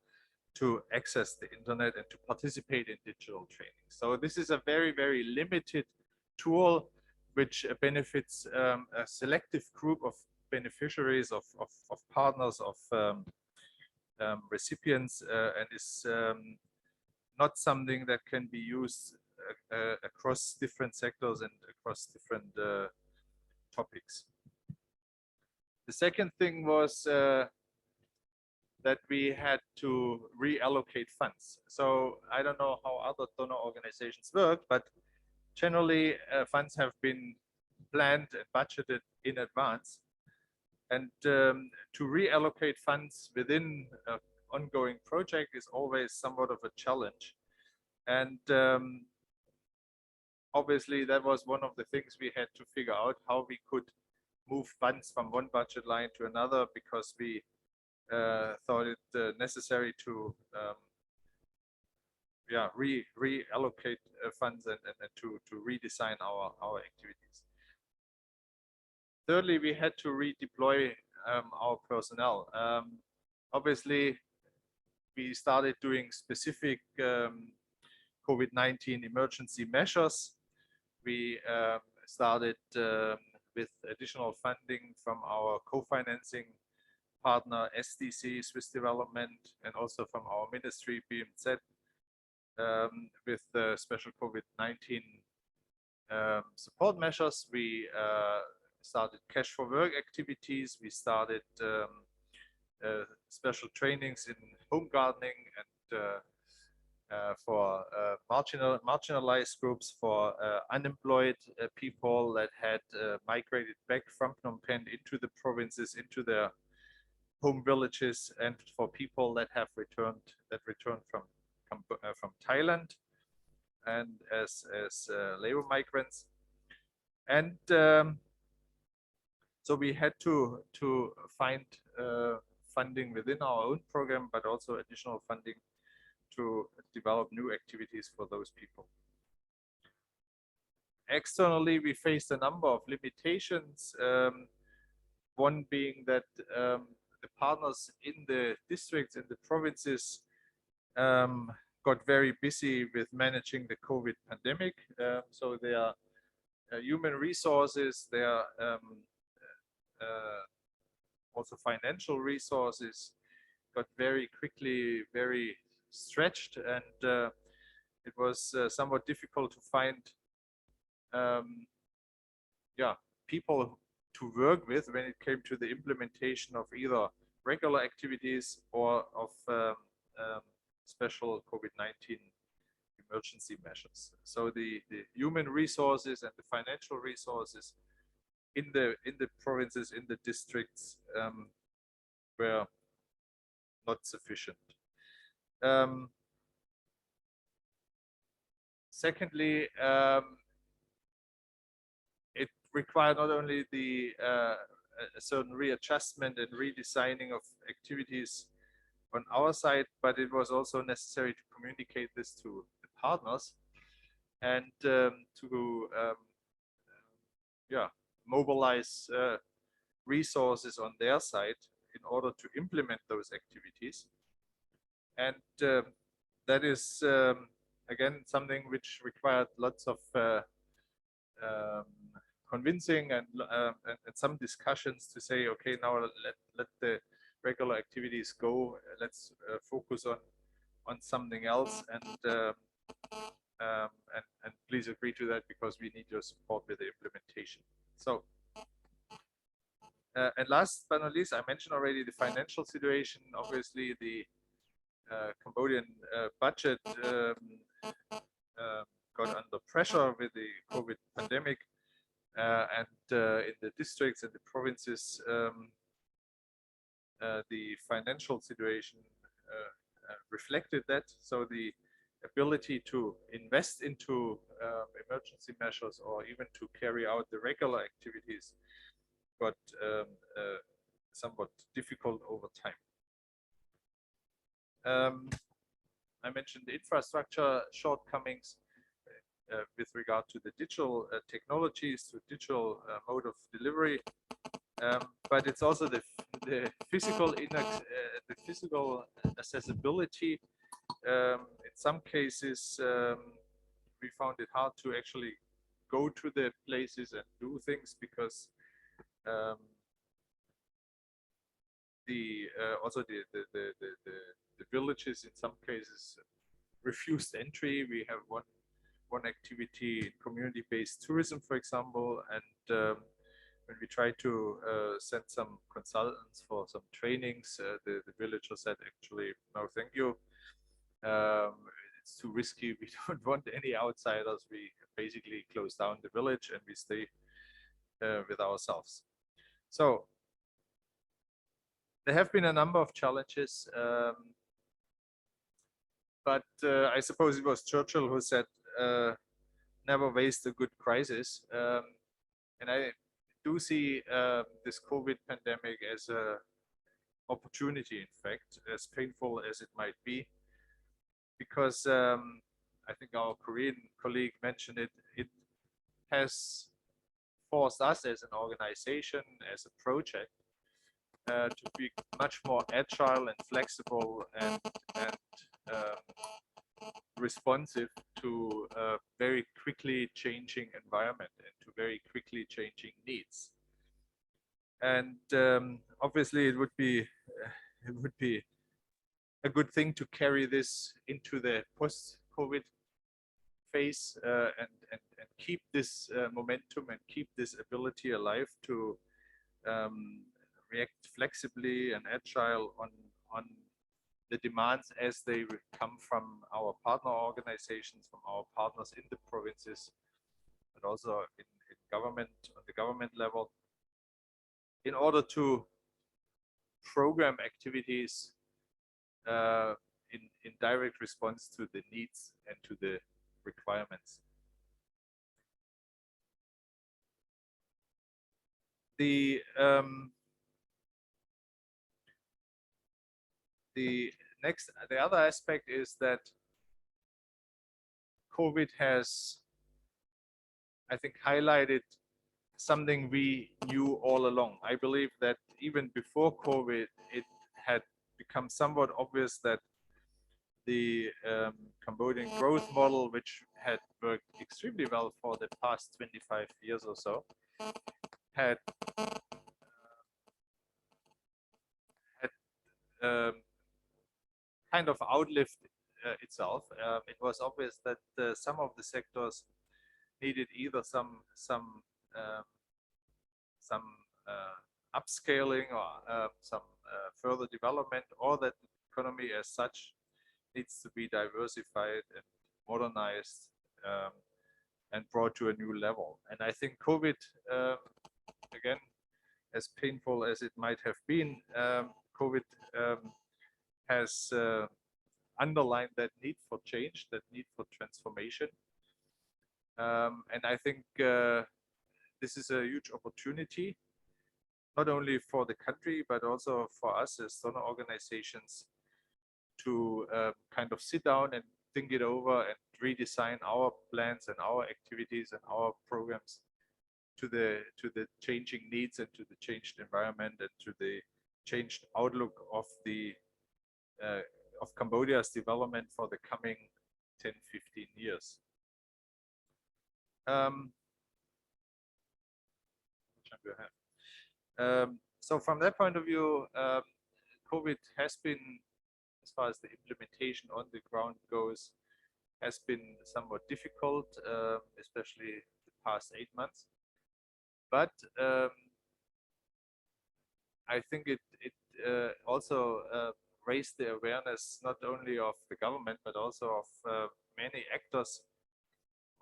to access the internet and to participate in digital training. So this is a very, very limited tool which benefits a selective group of beneficiaries, of partners, of recipients, and is not something that can be used across different sectors and across different topics. The second thing was that we had to reallocate funds. So I don't know how other donor organizations work, but Generally, funds have been planned and budgeted in advance, and to reallocate funds within an ongoing project is always somewhat of a challenge. And obviously, that was one of the things we had to figure out, how we could move funds from one budget line to another, because we thought it necessary to reallocate funds and to redesign our activities. Thirdly, we had to redeploy our personnel. Obviously, we started doing specific COVID-19 emergency measures. We started with additional funding from our co-financing partner SDC, Swiss Development, and also from our ministry BMZ, with special COVID-19 support measures. We started cash for work activities. We started special trainings in home gardening and for marginalized groups, for unemployed people that had migrated back from Phnom Penh into the provinces, into their home villages, and for people that have returned from Thailand and as labor migrants. And so we had to find funding within our own program, but also additional funding to develop new activities for those people. Externally, we faced a number of limitations. One being that the partners in the districts, in the provinces, got very busy with managing the COVID pandemic. So their human resources, their also financial resources got very quickly very stretched, and it was somewhat difficult to find people to work with when it came to the implementation of either regular activities or of special COVID-19 emergency measures. So the human resources and the financial resources in the provinces, in the districts, were not sufficient. Secondly, it required not only a certain readjustment and redesigning of activities on our side, but it was also necessary to communicate this to the partners and to mobilize resources on their side in order to implement those activities. And that is again something which required lots of convincing and some discussions to say, okay, now let the regular activities go. Let's focus on something else, and please agree to that because we need your support with the implementation. So, and last but not least, I mentioned already the financial situation. Obviously, the Cambodian budget got under pressure with the COVID pandemic, and in the districts and the provinces, the financial situation reflected that. So the ability to invest into emergency measures or even to carry out the regular activities got somewhat difficult over time. I mentioned the infrastructure shortcomings with regard to the digital technologies, to digital mode of delivery, but it's also the physical accessibility. In some cases, we found it hard to actually go to the places and do things because also the villages in some cases refused entry. We have one activity in community-based tourism, for example, and when we tried to send some consultants for some trainings, the villagers said, actually, no, thank you. it's too risky. We don't want any outsiders. We basically close down the village and we stay with ourselves. So there have been a number of challenges, but I suppose it was Churchill who said, never waste a good crisis. And I do see this COVID pandemic as an opportunity, in fact, as painful as it might be, because I think our Korean colleague mentioned it, it has forced us as an organization, as a project, to be much more agile and flexible and responsive to a very quickly changing environment and to very quickly changing needs. And obviously, it would be a good thing to carry this into the post-COVID phase and keep this momentum and keep this ability alive to react flexibly and agile on the demands as they come from our partner organizations, from our partners in the provinces, but also in government, on the government level, in order to program activities in direct response to the needs and to the requirements. The other aspect is that COVID has, I think, highlighted something we knew all along. I believe that even before COVID, it had become somewhat obvious that the Cambodian growth model, which had worked extremely well for the past 25 years or so, had kind of outlived itself. It was obvious that some of the sectors needed either some upscaling or some further development, or that the economy as such needs to be diversified and modernized and brought to a new level. And I think COVID, again, as painful as it might have been, COVID has underlined that need for change, that need for transformation. And I think this is a huge opportunity, not only for the country, but also for us as donor organizations to kind of sit down and think it over and redesign our plans and our activities and our programs to the changing needs and to the changed environment and to the changed outlook of the of Cambodia's development for the coming 10, 15 years. So from that point of view, COVID has been, as far as the implementation on the ground goes, has been somewhat difficult, especially the past 8 months. But I think it also raised the awareness not only of the government but also of many actors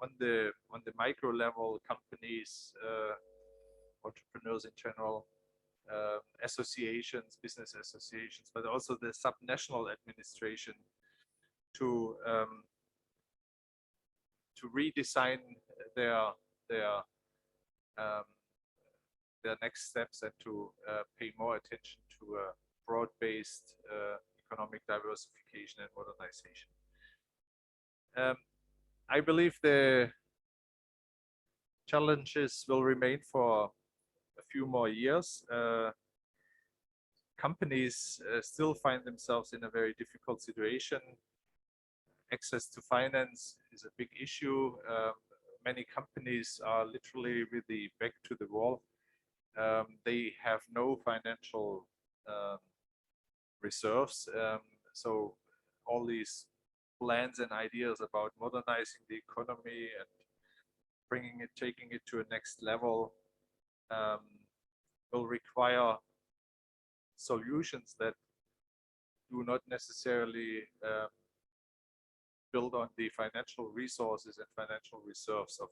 on the micro level, companies, entrepreneurs in general, associations, business associations, but also the subnational administration to redesign their next steps and to pay more attention to broad-based economic diversification and modernization. I believe the challenges will remain for a few more years. Companies still find themselves in a very difficult situation. Access to finance is a big issue. Many companies are literally with the back to the wall. They have no financial reserves. So all these plans and ideas about modernizing the economy and taking it to a next level will require solutions that do not necessarily build on the financial resources and financial reserves of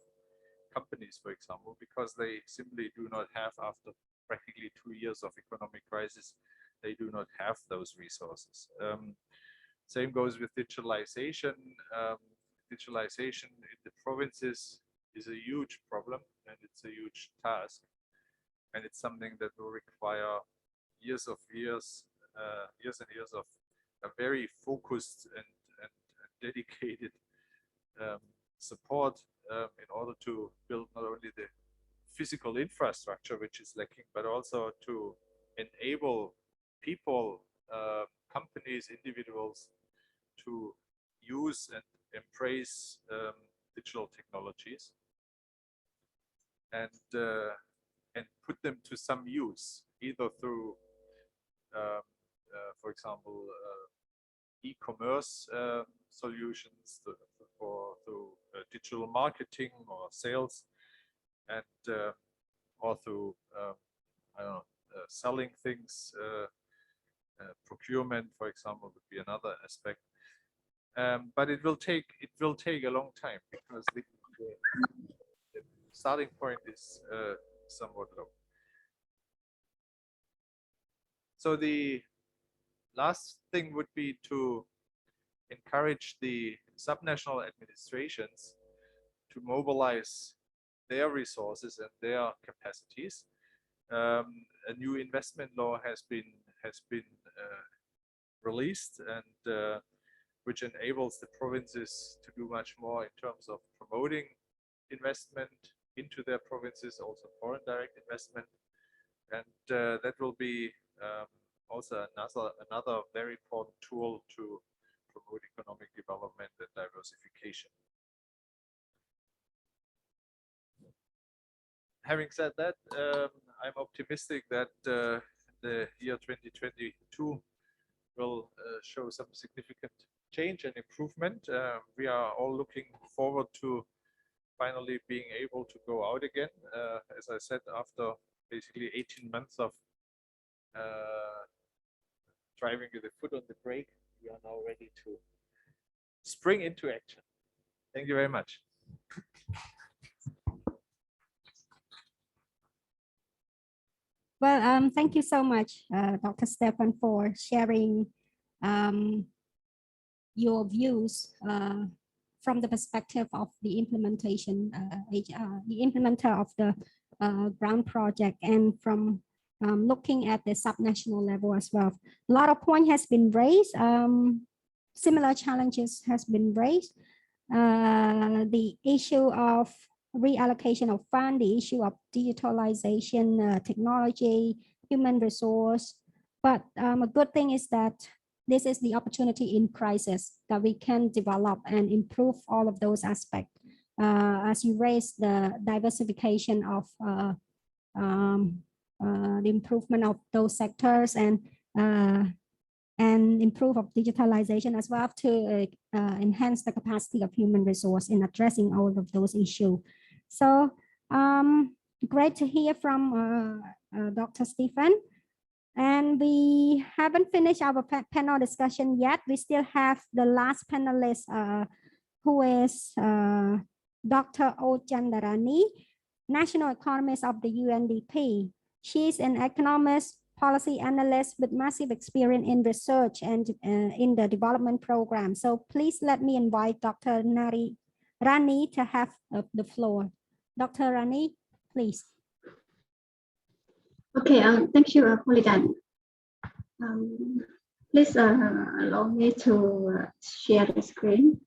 companies, for example, because they simply do not have, after practically 2 years of economic crisis, they do not have those resources. Same goes with digitalization. Digitalization in the provinces is a huge problem, and it's a huge task, and it's something that will require years and years of a very focused and dedicated support in order to build not only the physical infrastructure, which is lacking, but also to enable people, companies, individuals to use and embrace digital technologies and put them to some use, either through, for example, e-commerce solutions, through digital marketing or sales, and or through I don't know, selling things. Procurement, for example, would be another aspect. But it will take a long time, because the starting point is somewhat low. So the last thing would be to encourage the subnational administrations to mobilize their resources and their capacities. A new investment law has been released, and which enables the provinces to do much more in terms of promoting investment into their provinces, also foreign direct investment, and that will be also another very important tool to promote economic development and diversification. Having said that, I'm optimistic that the year 2022 will show some significant change and improvement. We are all looking forward to finally being able to go out again. As I said, after basically 18 months of driving with the foot on the brake, we are now ready to spring into action. Thank you very much. Well, thank you so much, Dr. Stefan, for sharing your views from the perspective of the implementation, the implementer of the ground project, and from looking at the subnational level as well. A lot of points has been raised. Similar challenges has been raised. The issue of reallocation of funds, the issue of digitalization, technology, human resource. But a good thing is that this is the opportunity in crisis that we can develop and improve all of those aspects. As you raised the diversification of the improvement of those sectors, and improve of digitalization as well to enhance the capacity of human resource in addressing all of those issues. So great to hear from Dr. Stefan. And we haven't finished our panel discussion yet. We still have the last panelist, who is Dr. O. Chandarani, National Economist of the UNDP. She's an economist, policy analyst with massive experience in research and in the development program. So please let me invite Dr. Rani to have the floor. Dr. Rani, please. Okay, thank you, Polydad. Please allow me to share the screen.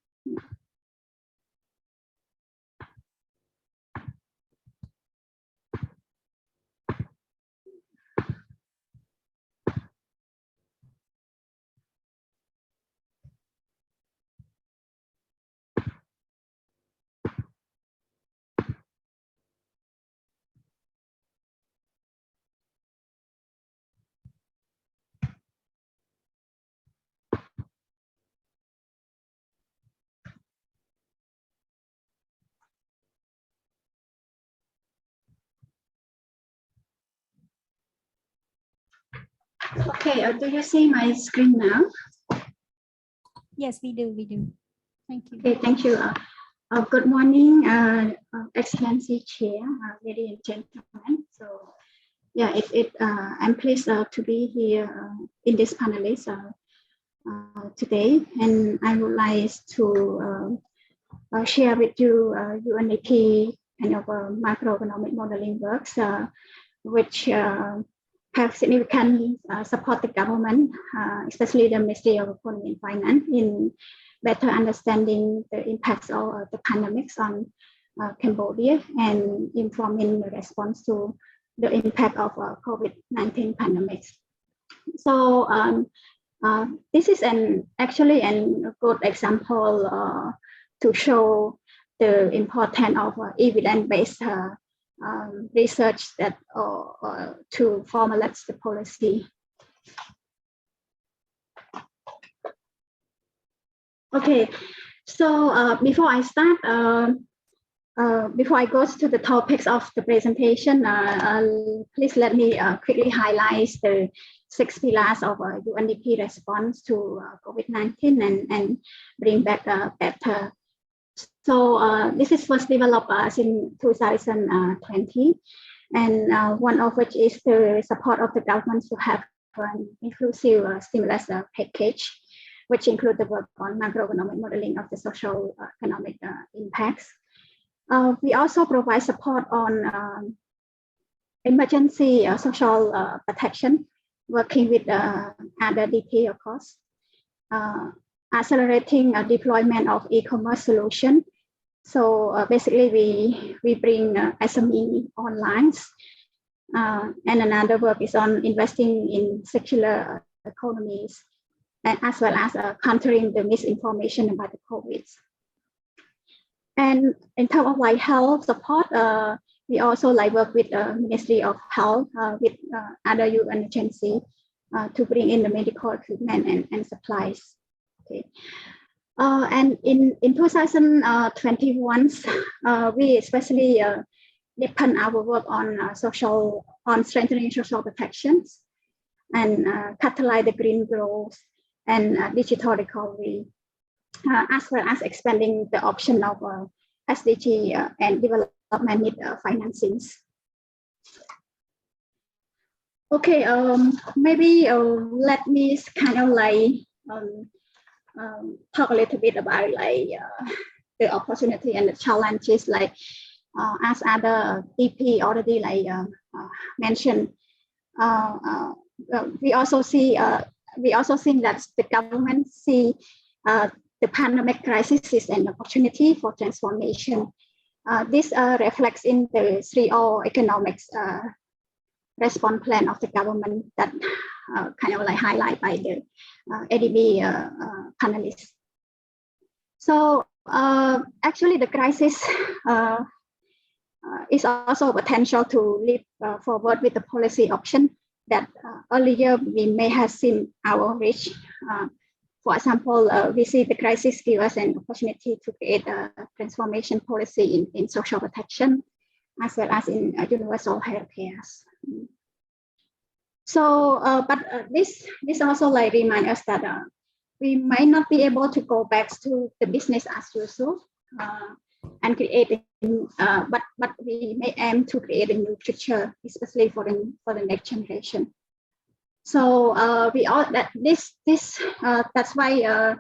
Okay, do you see my screen now? Yes, we do. Thank you. Okay, thank you. Good morning, Excellency Chair, ladies and gentlemen. So, yeah, I'm pleased to be here in this panelist today, and I would like to share with you UNDP and our macroeconomic modeling works, which have significantly support the government, especially the Ministry of Economy and Finance, in better understanding the impacts of the pandemics on Cambodia and informing the response to the impact of COVID-19 pandemics. So this is actually a good example to show the importance of evidence-based research that to formulate the policy. Okay, so before I start, before I go to the topics of the presentation, please let me quickly highlight the 6 pillars of UNDP response to COVID-19 and bring back better. So this is first developed in 2020, and one of which is the support of the government to have an inclusive stimulus package, which include the work on macroeconomic modeling of the social economic impacts. We also provide support on emergency social protection, working with other DP, of course, accelerating deployment of e-commerce solution. So basically, we bring SME online, and another work is on investing in circular economies, and as well as countering the misinformation about the COVID. And in terms of like health support, we also like work with the Ministry of Health, with other UN agencies to bring in the medical equipment and supplies. Okay. And in 2021, we especially deepen our work on strengthening social protections and catalyze the green growth and digital recovery, as well as expanding the option of SDG and development need financings. Okay, maybe let me kind of like talk a little bit about like the opportunity and the challenges, like as other DP already like mentioned. We also see that the government see the pandemic crisis is an opportunity for transformation. This reflects in the 3O economics response plan of the government that kind of like highlight by the ADB panelists. So actually the crisis is also potential to leap forward with the policy option that earlier we may have seen out of reach. For example, we see the crisis give us an opportunity to create a transformation policy in social protection, as well as in universal health care. So, but this also like remind us that we might not be able to go back to the business as usual and create, but we may aim to create a new future, especially for the next generation. So that's why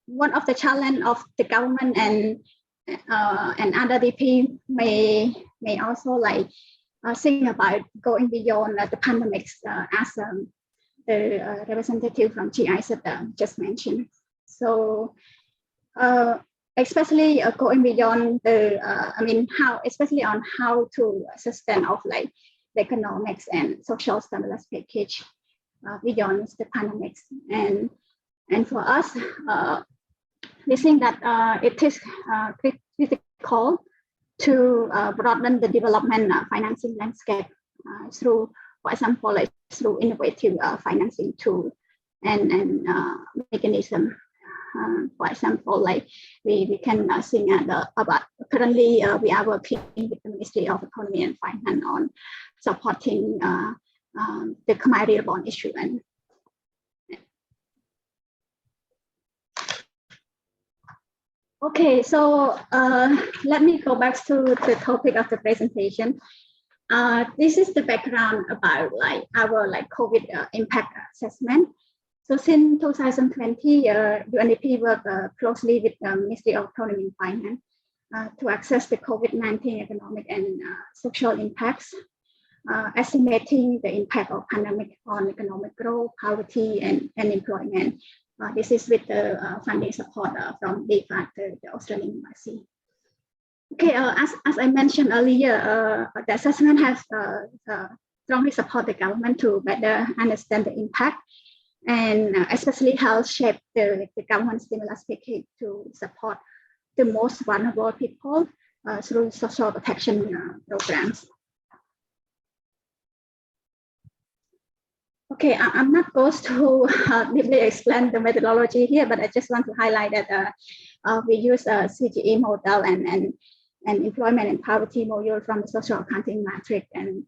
one of the challenge of the government and other DP may also like think about going beyond the pandemics, as the representative from GIZ just mentioned. So especially going beyond the, especially on how to sustain of like the economics and social stimulus package beyond the pandemics. And for us, we think that it is critical to broaden the development financing landscape through, for example, like through innovative financing tool and mechanism. For example, like we can think about currently we are working with the Ministry of Economy and Finance on supporting the Khmer bond issuance. Okay, so let me go back to the topic of the presentation. This is the background about like our COVID impact assessment. So since 2020, UNDP worked closely with the Ministry of Economy and Finance to assess the COVID-19 economic and social impacts, estimating the impact of pandemic on economic growth, poverty, and employment. This is with the funding support from DFAT, the Australian Embassy. Okay, as I mentioned earlier, the assessment has strongly support the government to better understand the impact and especially help shape the government stimulus package to support the most vulnerable people through social protection programs. Okay, I'm not going to deeply explain the methodology here, but I just want to highlight that we use a CGE model and employment and poverty module from the social accounting matrix, and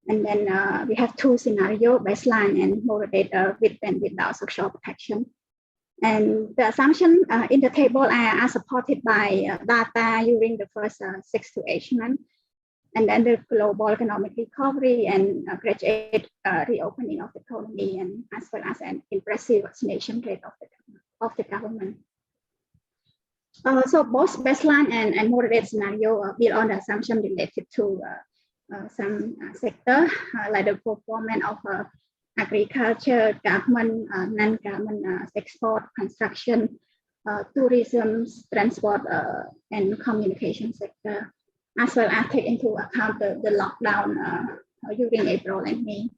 then we have two scenarios, baseline and moderate with and without social protection. And the assumptions in the table are supported by data during the first 6 to 8 months, and then the global economic recovery and gradual reopening of the economy, and as well as an impressive vaccination rate of the government. So both baseline and moderate scenario are built on the assumption related to some sector, like the performance of agriculture, government, non-government, export, construction, tourism, transport, and communication sector, as well as take into account the lockdown during April and May.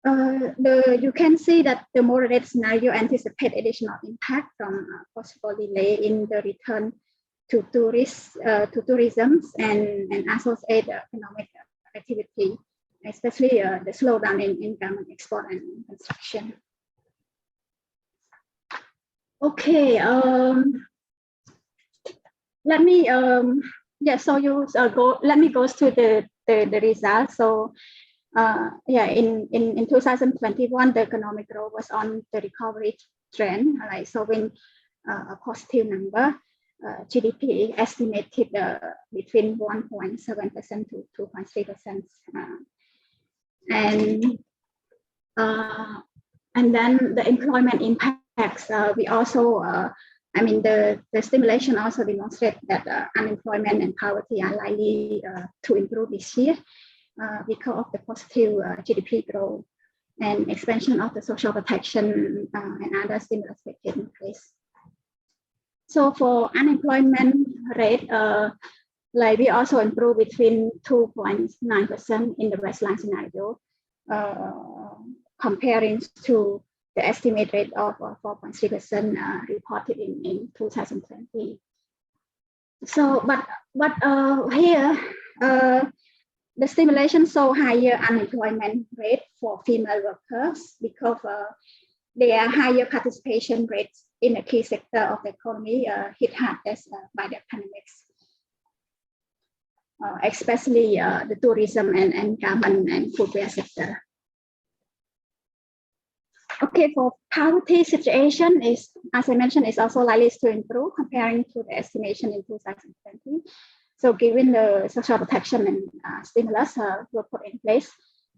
You can see that the moderate scenario anticipate additional impact from possible delay in the return to tourism and associated economic activity, especially the slowdown in government export and construction. Okay, let me so you go. Let me go to the results. So. In 2021, the economic growth was on the recovery trend, like showing a positive number. GDP estimated between 1.7% to 2.3%, and then the employment impacts. We also, the stimulation also demonstrate that unemployment and poverty are likely to improve this year. Because of the positive GDP growth and expansion of the social protection and other stimulus taking place. So for unemployment rate, like we also improve between 2.9% in the baseline scenario, comparing to the estimate rate of 4.3% reported in 2020. So, but here, the stimulation saw higher unemployment rate for female workers because there are higher participation rates in the key sector of the economy hit hardest by the pandemics, especially the tourism and garment and footwear sector. Okay, for poverty situation is, as I mentioned, is also likely to improve comparing to the estimation in 2020. So given the social protection and stimulus were put in place,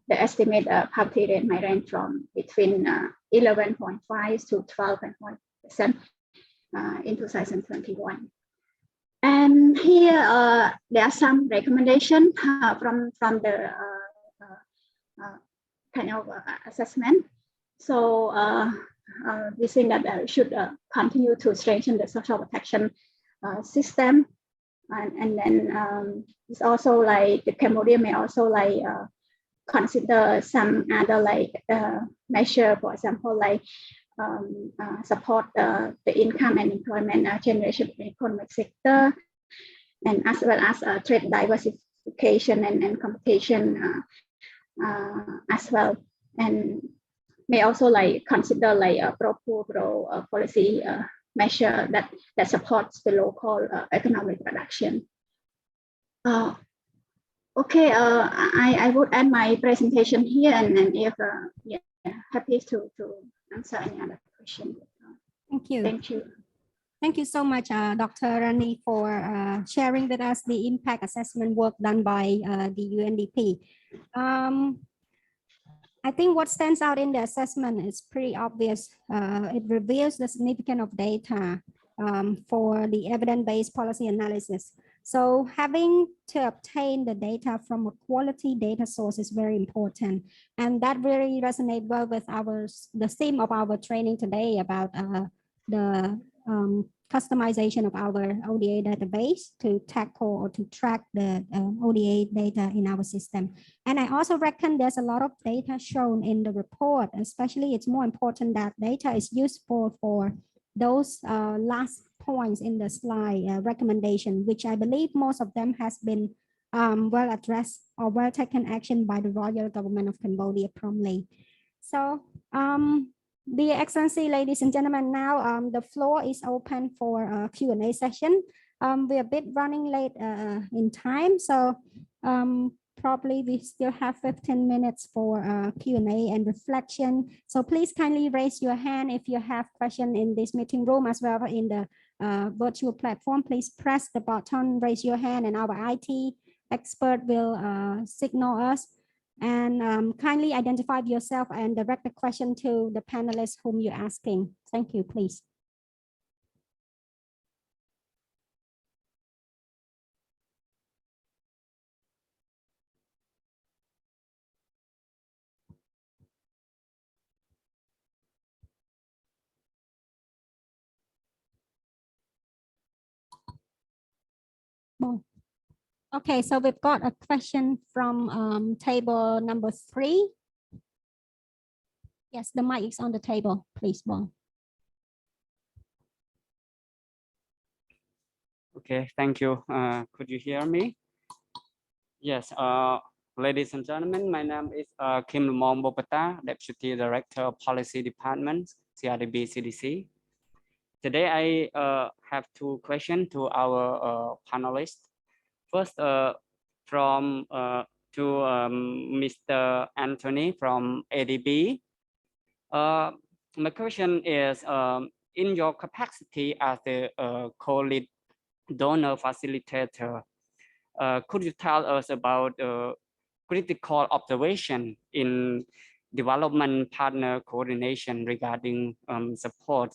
the estimated poverty rate might range from between 11.5 to 12.5% in 2021. And here there are some recommendations from the kind of assessment. So we think that we should continue to strengthen the social protection system. And then it's also like the Cambodia may also like consider some other measure, for example, like support the income and employment generation in the economic sector, and as well as trade diversification and competition as well, and may also like consider like a pro policy measure that supports the local economic production. Okay, I would end my presentation here, and then if happy to answer any other question. Thank you. Thank you. Thank you so much, Dr. Rani, for sharing with us the impact assessment work done by the UNDP. I think what stands out in the assessment is pretty obvious. It reveals the significance of data for the evidence-based policy analysis. So having to obtain the data from a quality data source is very important. And that really resonates well with the theme of our training today about the customization of our ODA database to tackle or to track the ODA data in our system. And I also reckon there's a lot of data shown in the report, especially it's more important that data is useful for those last points in the slide recommendation, which I believe most of them has been well addressed or well taken action by the Royal Government of Cambodia promptly. So dear Excellency, ladies and gentlemen, now the floor is open for a Q&A session. We're a bit running late in time, so probably we still have 15 minutes for Q&A and reflection. So please kindly raise your hand if you have questions in this meeting room as well in the virtual platform. Please press the button, raise your hand, and our IT expert will signal us. And kindly identify yourself and direct the question to the panelists whom you're asking. Thank you, please. Okay, so we've got a question from table number 3. Yes, the mic is on the table, please, Bon. Okay, thank you. Could you hear me? Yes, ladies and gentlemen, my name is Kim Lumong Bopata, Deputy Director of Policy Department, CRDB CDC. Today, I have 2 questions to our panelists. First, from to Mr. Anthony from ADB. My question is, in your capacity as the co-lead donor facilitator, could you tell us about critical observation in development partner coordination regarding support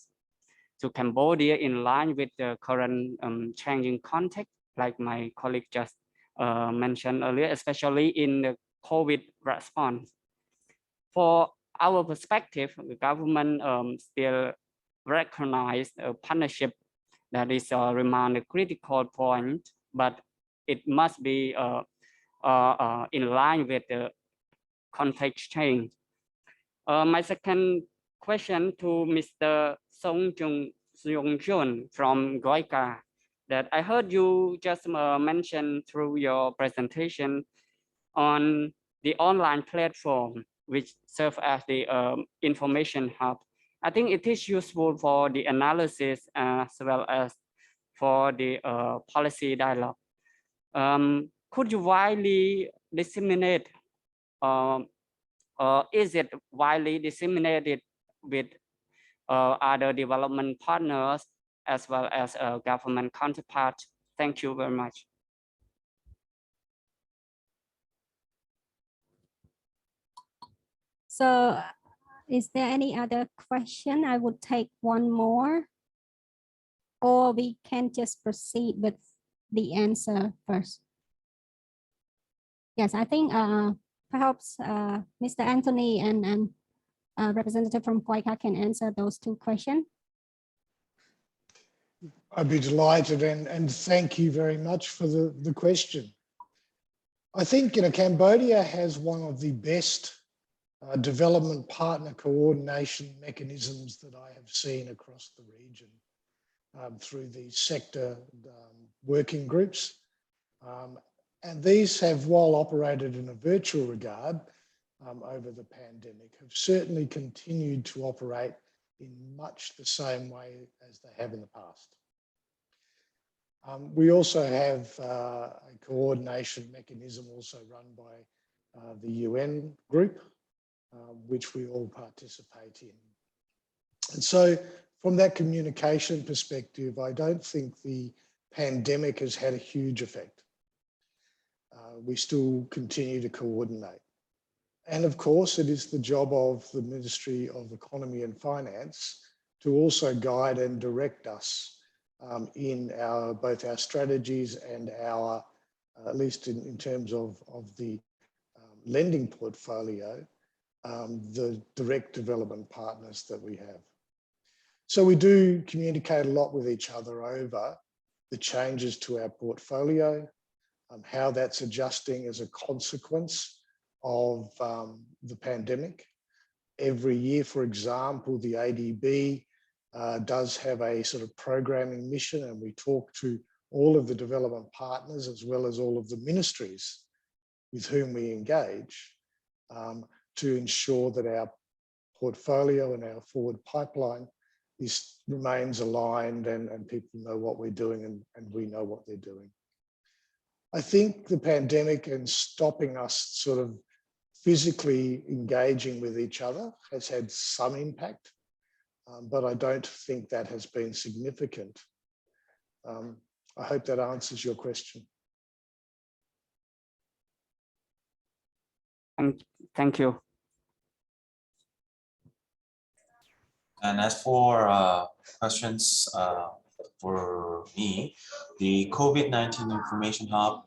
to Cambodia in line with the current changing context, like my colleague just mentioned earlier, especially in the COVID response? For our perspective, the government still recognize a partnership that is remain a critical point, but it must be in line with the context change. My second question to Mr. Song Jung from Goika, that I heard you just mention through your presentation on the online platform, which serve as the information hub. I think it is useful for the analysis as well as for the policy dialogue. Could you widely disseminate, is it widely disseminated with other development partners as well as government counterparts? Thank you very much. So is there any other question? I would take one more, or we can just proceed with the answer first. Yes, I think perhaps Mr. Anthony and representative from Goika can answer those 2 questions. I'd be delighted, and thank you very much for the question. I think Cambodia has one of the best development partner coordination mechanisms that I have seen across the region through these sector working groups. And these have, while operated in a virtual regard over the pandemic, have certainly continued to operate in much the same way as they have in the past. We also have a coordination mechanism also run by the UN group, which we all participate in. And so from that communication perspective, I don't think the pandemic has had a huge effect. We still continue to coordinate. And of course, it is the job of the Ministry of Economy and Finance to also guide and direct us in both our strategies and our, at least in terms of the lending portfolio, the direct development partners that we have. So we do communicate a lot with each other over the changes to our portfolio, how that's adjusting as a consequence of the pandemic. Every year, for example, the ADB does have a sort of programming mission, and we talk to all of the development partners as well as all of the ministries with whom we engage to ensure that our portfolio and our forward pipeline remains aligned and people know what we're doing and we know what they're doing. I think the pandemic and stopping us sort of physically engaging with each other has had some impact, but I don't think that has been significant. I hope that answers your question. Thank you. And as for questions for me, the COVID-19 Information Hub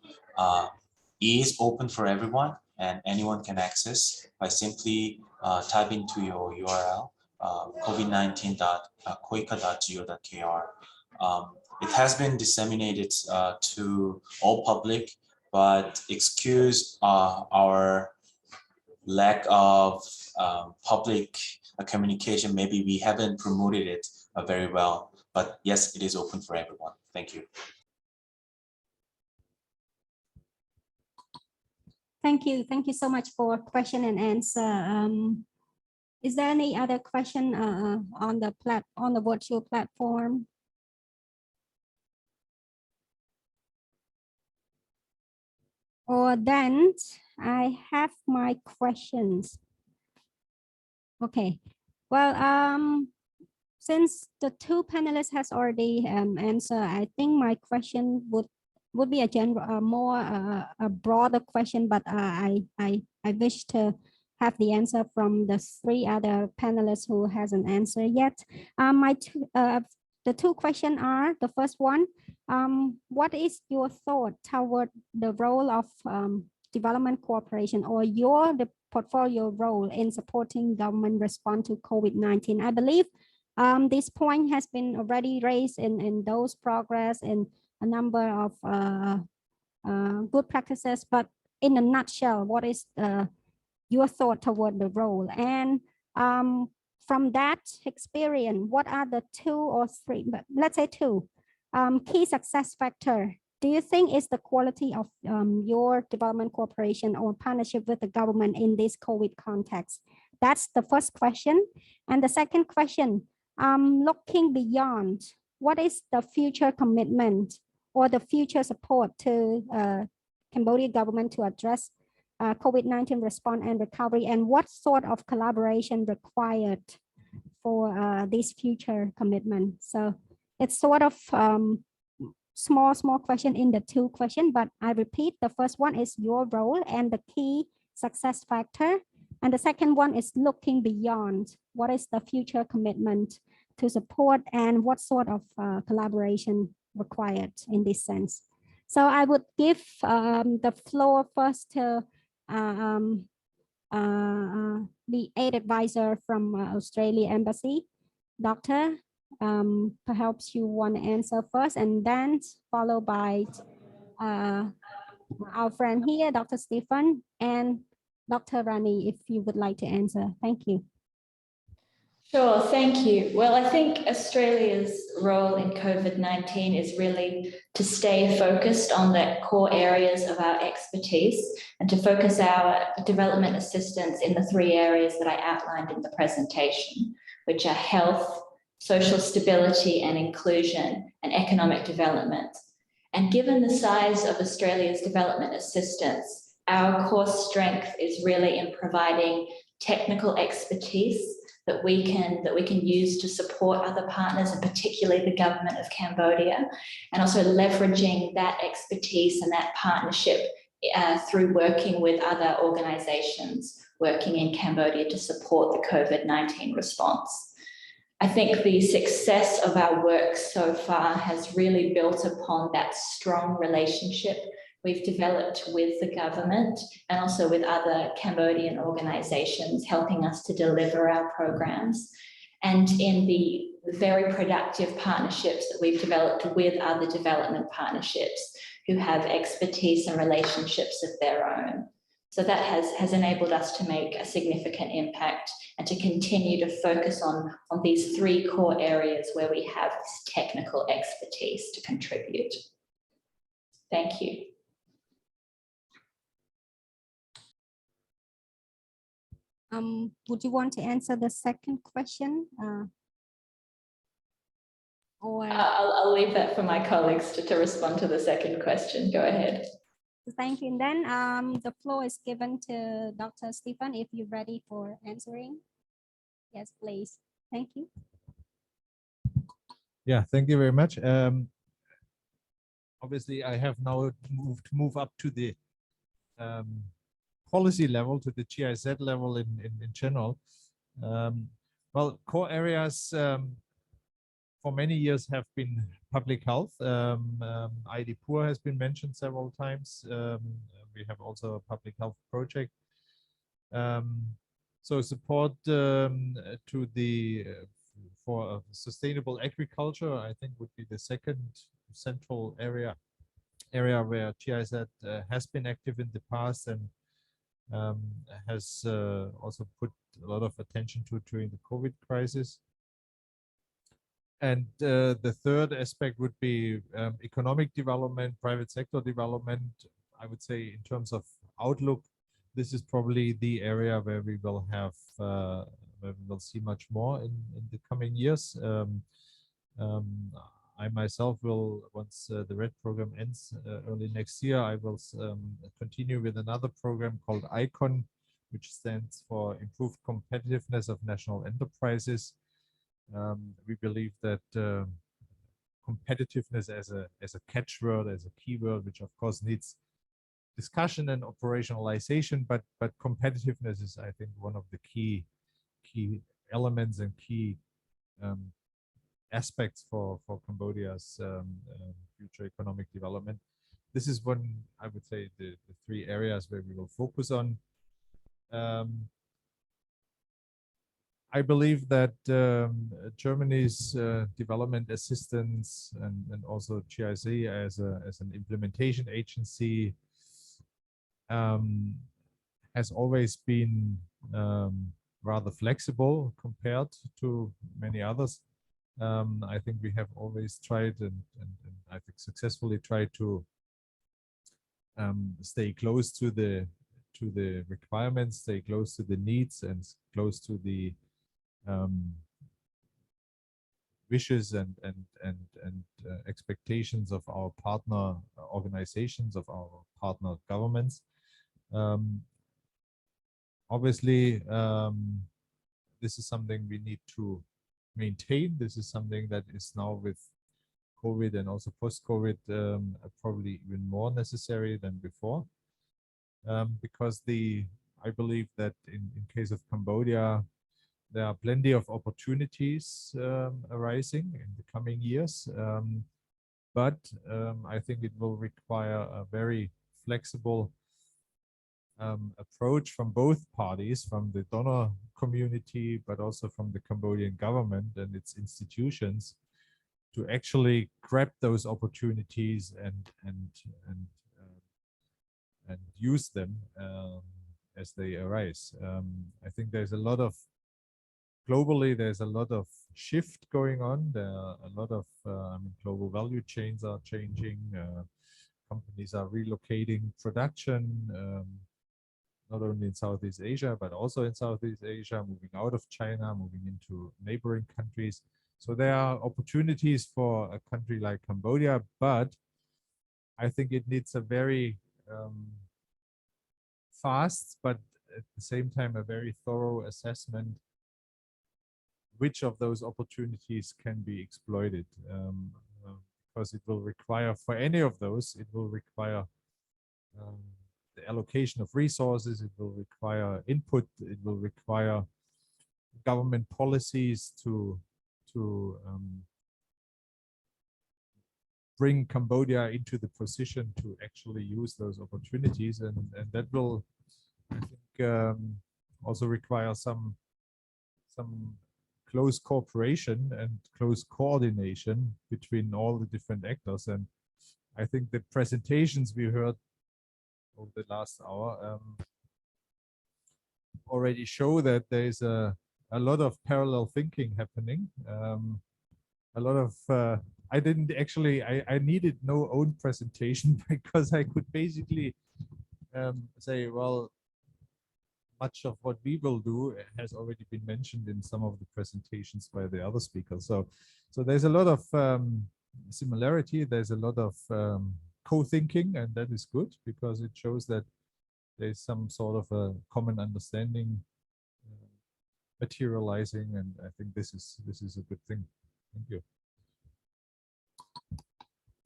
is open for everyone, and anyone can access by simply type into your URL, covid19.koika.go.kr. It has been disseminated to all public, but excuse our lack of public communication. Maybe we haven't promoted it very well, but yes, it is open for everyone. Thank you. Thank you. Thank you so much for question and answer. Is there any other question on the virtual platform? Or then I have my questions. Okay. Well, since the two panelists has already answered, I think my question would be a general, a broader question, but I wish to have the answer from the three other panelists who hasn't answered yet. The two questions are, the first one, what is your thought toward the role of development cooperation or the portfolio role in supporting government response to COVID-19? I believe this point has been already raised in those progress in a number of good practices, but in a nutshell, what is your thought toward the role? And from that experience, what are the two or three, but let's say two, key success factor? Do you think is the quality of your development cooperation or partnership with the government in this COVID context? That's the first question. And the second question, looking beyond, what is the future commitment or the future support to Cambodian government to address COVID-19 response and recovery, and what sort of collaboration required for this future commitment? So it's sort of small question in the two questions, but I repeat, the first one is your role and the key success factor. And the second one is looking beyond, what is the future commitment to support and what sort of collaboration required in this sense. So I would give the floor first to the aid advisor from Australia Embassy. Doctor, perhaps you want to answer first, and then followed by our friend here, Dr. Stefan, and Dr. Rani, if you would like to answer. Thank you. Sure, thank you. Well, I think Australia's role in COVID-19 is really to stay focused on the core areas of our expertise and to focus our development assistance in the three areas that I outlined in the presentation, which are health, social stability and inclusion, and economic development. And given the size of Australia's development assistance, our core strength is really in providing technical expertise that we can use to support other partners, and particularly the government of Cambodia, and also leveraging that expertise and that partnership through working with other organizations working in Cambodia to support the COVID-19 response. I think the success of our work so far has really built upon that strong relationship we've developed with the government and also with other Cambodian organizations helping us to deliver our programs, and in the very productive partnerships that we've developed with other development partnerships who have expertise and relationships of their own. So that has enabled us to make a significant impact and to continue to focus on these three core areas where we have this technical expertise to contribute. Thank you. Would you want to answer the second question? I'll leave that for my colleagues to respond to the second question. Go ahead. Thank you. And then the floor is given to Dr. Stefan if you're ready for answering. Yes, please. Thank you. Yeah, thank you very much. Obviously, I have now moved up to the policy level, to the GIZ level in general. Well, core areas for many years have been public health. ID Poor has been mentioned several times. We have also a public health project. So support to the for sustainable agriculture, I think, would be the second central area where GIZ has been active in the past and has also put a lot of attention to during the COVID crisis. And the third aspect would be economic development, private sector development. I would say in terms of outlook, this is probably the area where we will have, where we will see much more in the coming years. I myself will, once the RED program ends early next year, I will continue with another program called ICON, which stands for Improved Competitiveness of National Enterprises. We believe that competitiveness as a catchword, as a keyword, which of course needs discussion and operationalization, but competitiveness is, I think, one of the key elements and key aspects for Cambodia's future economic development. This is one, I would say, the three areas where we will focus on. I believe that Germany's development assistance and also GIZ as an implementation agency has always been rather flexible compared to many others. I think we have always tried and I think successfully tried to stay close to the requirements, stay close to the needs, and close to the wishes and expectations of our partner organizations, of our partner governments. Obviously, this is something we need to maintain. This is something that is now, with COVID and also post-COVID, probably even more necessary than before, because I believe that in case of Cambodia, there are plenty of opportunities arising in the coming years, but I think it will require a very flexible approach from both parties, from the donor community, but also from the Cambodian government and its institutions, to actually grab those opportunities and use them as they arise. I think there's a lot of globally, there's a lot of shift going on. There are a lot of global value chains are changing. Companies are relocating production, not only in Southeast Asia, but also in Southeast Asia, moving out of China, moving into neighboring countries. So there are opportunities for a country like Cambodia, but I think it needs a very fast, but at the same time, a very thorough assessment which of those opportunities can be exploited. Because it will require, for any of those, it will require the allocation of resources, it will require input, it will require government policies to bring Cambodia into the position to actually use those opportunities, and that will, I think, also require some close cooperation and close coordination between all the different actors. And I think the presentations we heard over the last hour already show that there is a lot of parallel thinking happening. A lot of I didn't actually, I needed no own presentation because I could basically say, well, much of what we will do has already been mentioned in some of the presentations by the other speakers. So there's a lot of similarity, there's a lot of co-thinking, and that is good because it shows that there's some sort of a common understanding materializing, and I think this is a good thing. Thank you.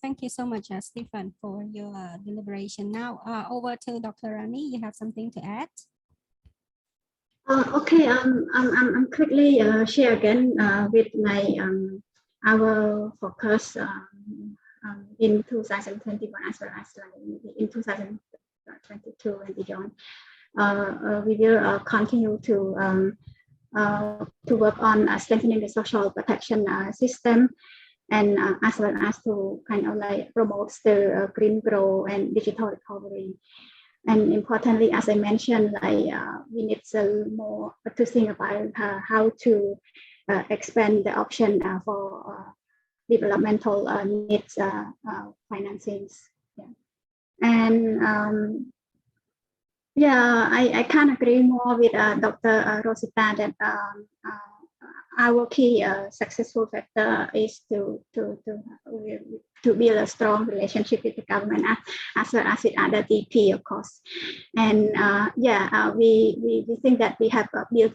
Thank you so much, Stefan, for your deliberation. Now, over to Dr. Rani. You have something to add? Okay. I'm quickly share again with my our focus in 2021 as well as in 2022 and beyond. We will continue to work on strengthening the social protection system, and as well as to kind of like promote the green growth and digital recovery. And importantly, as I mentioned, like we need some more to think about how to expand the option for developmental needs financings. Yeah. And yeah, I can't agree more with Dr. Rosita that our key successful factor is to build a strong relationship with the government as well as with other DP, of course. And yeah, we think that we have built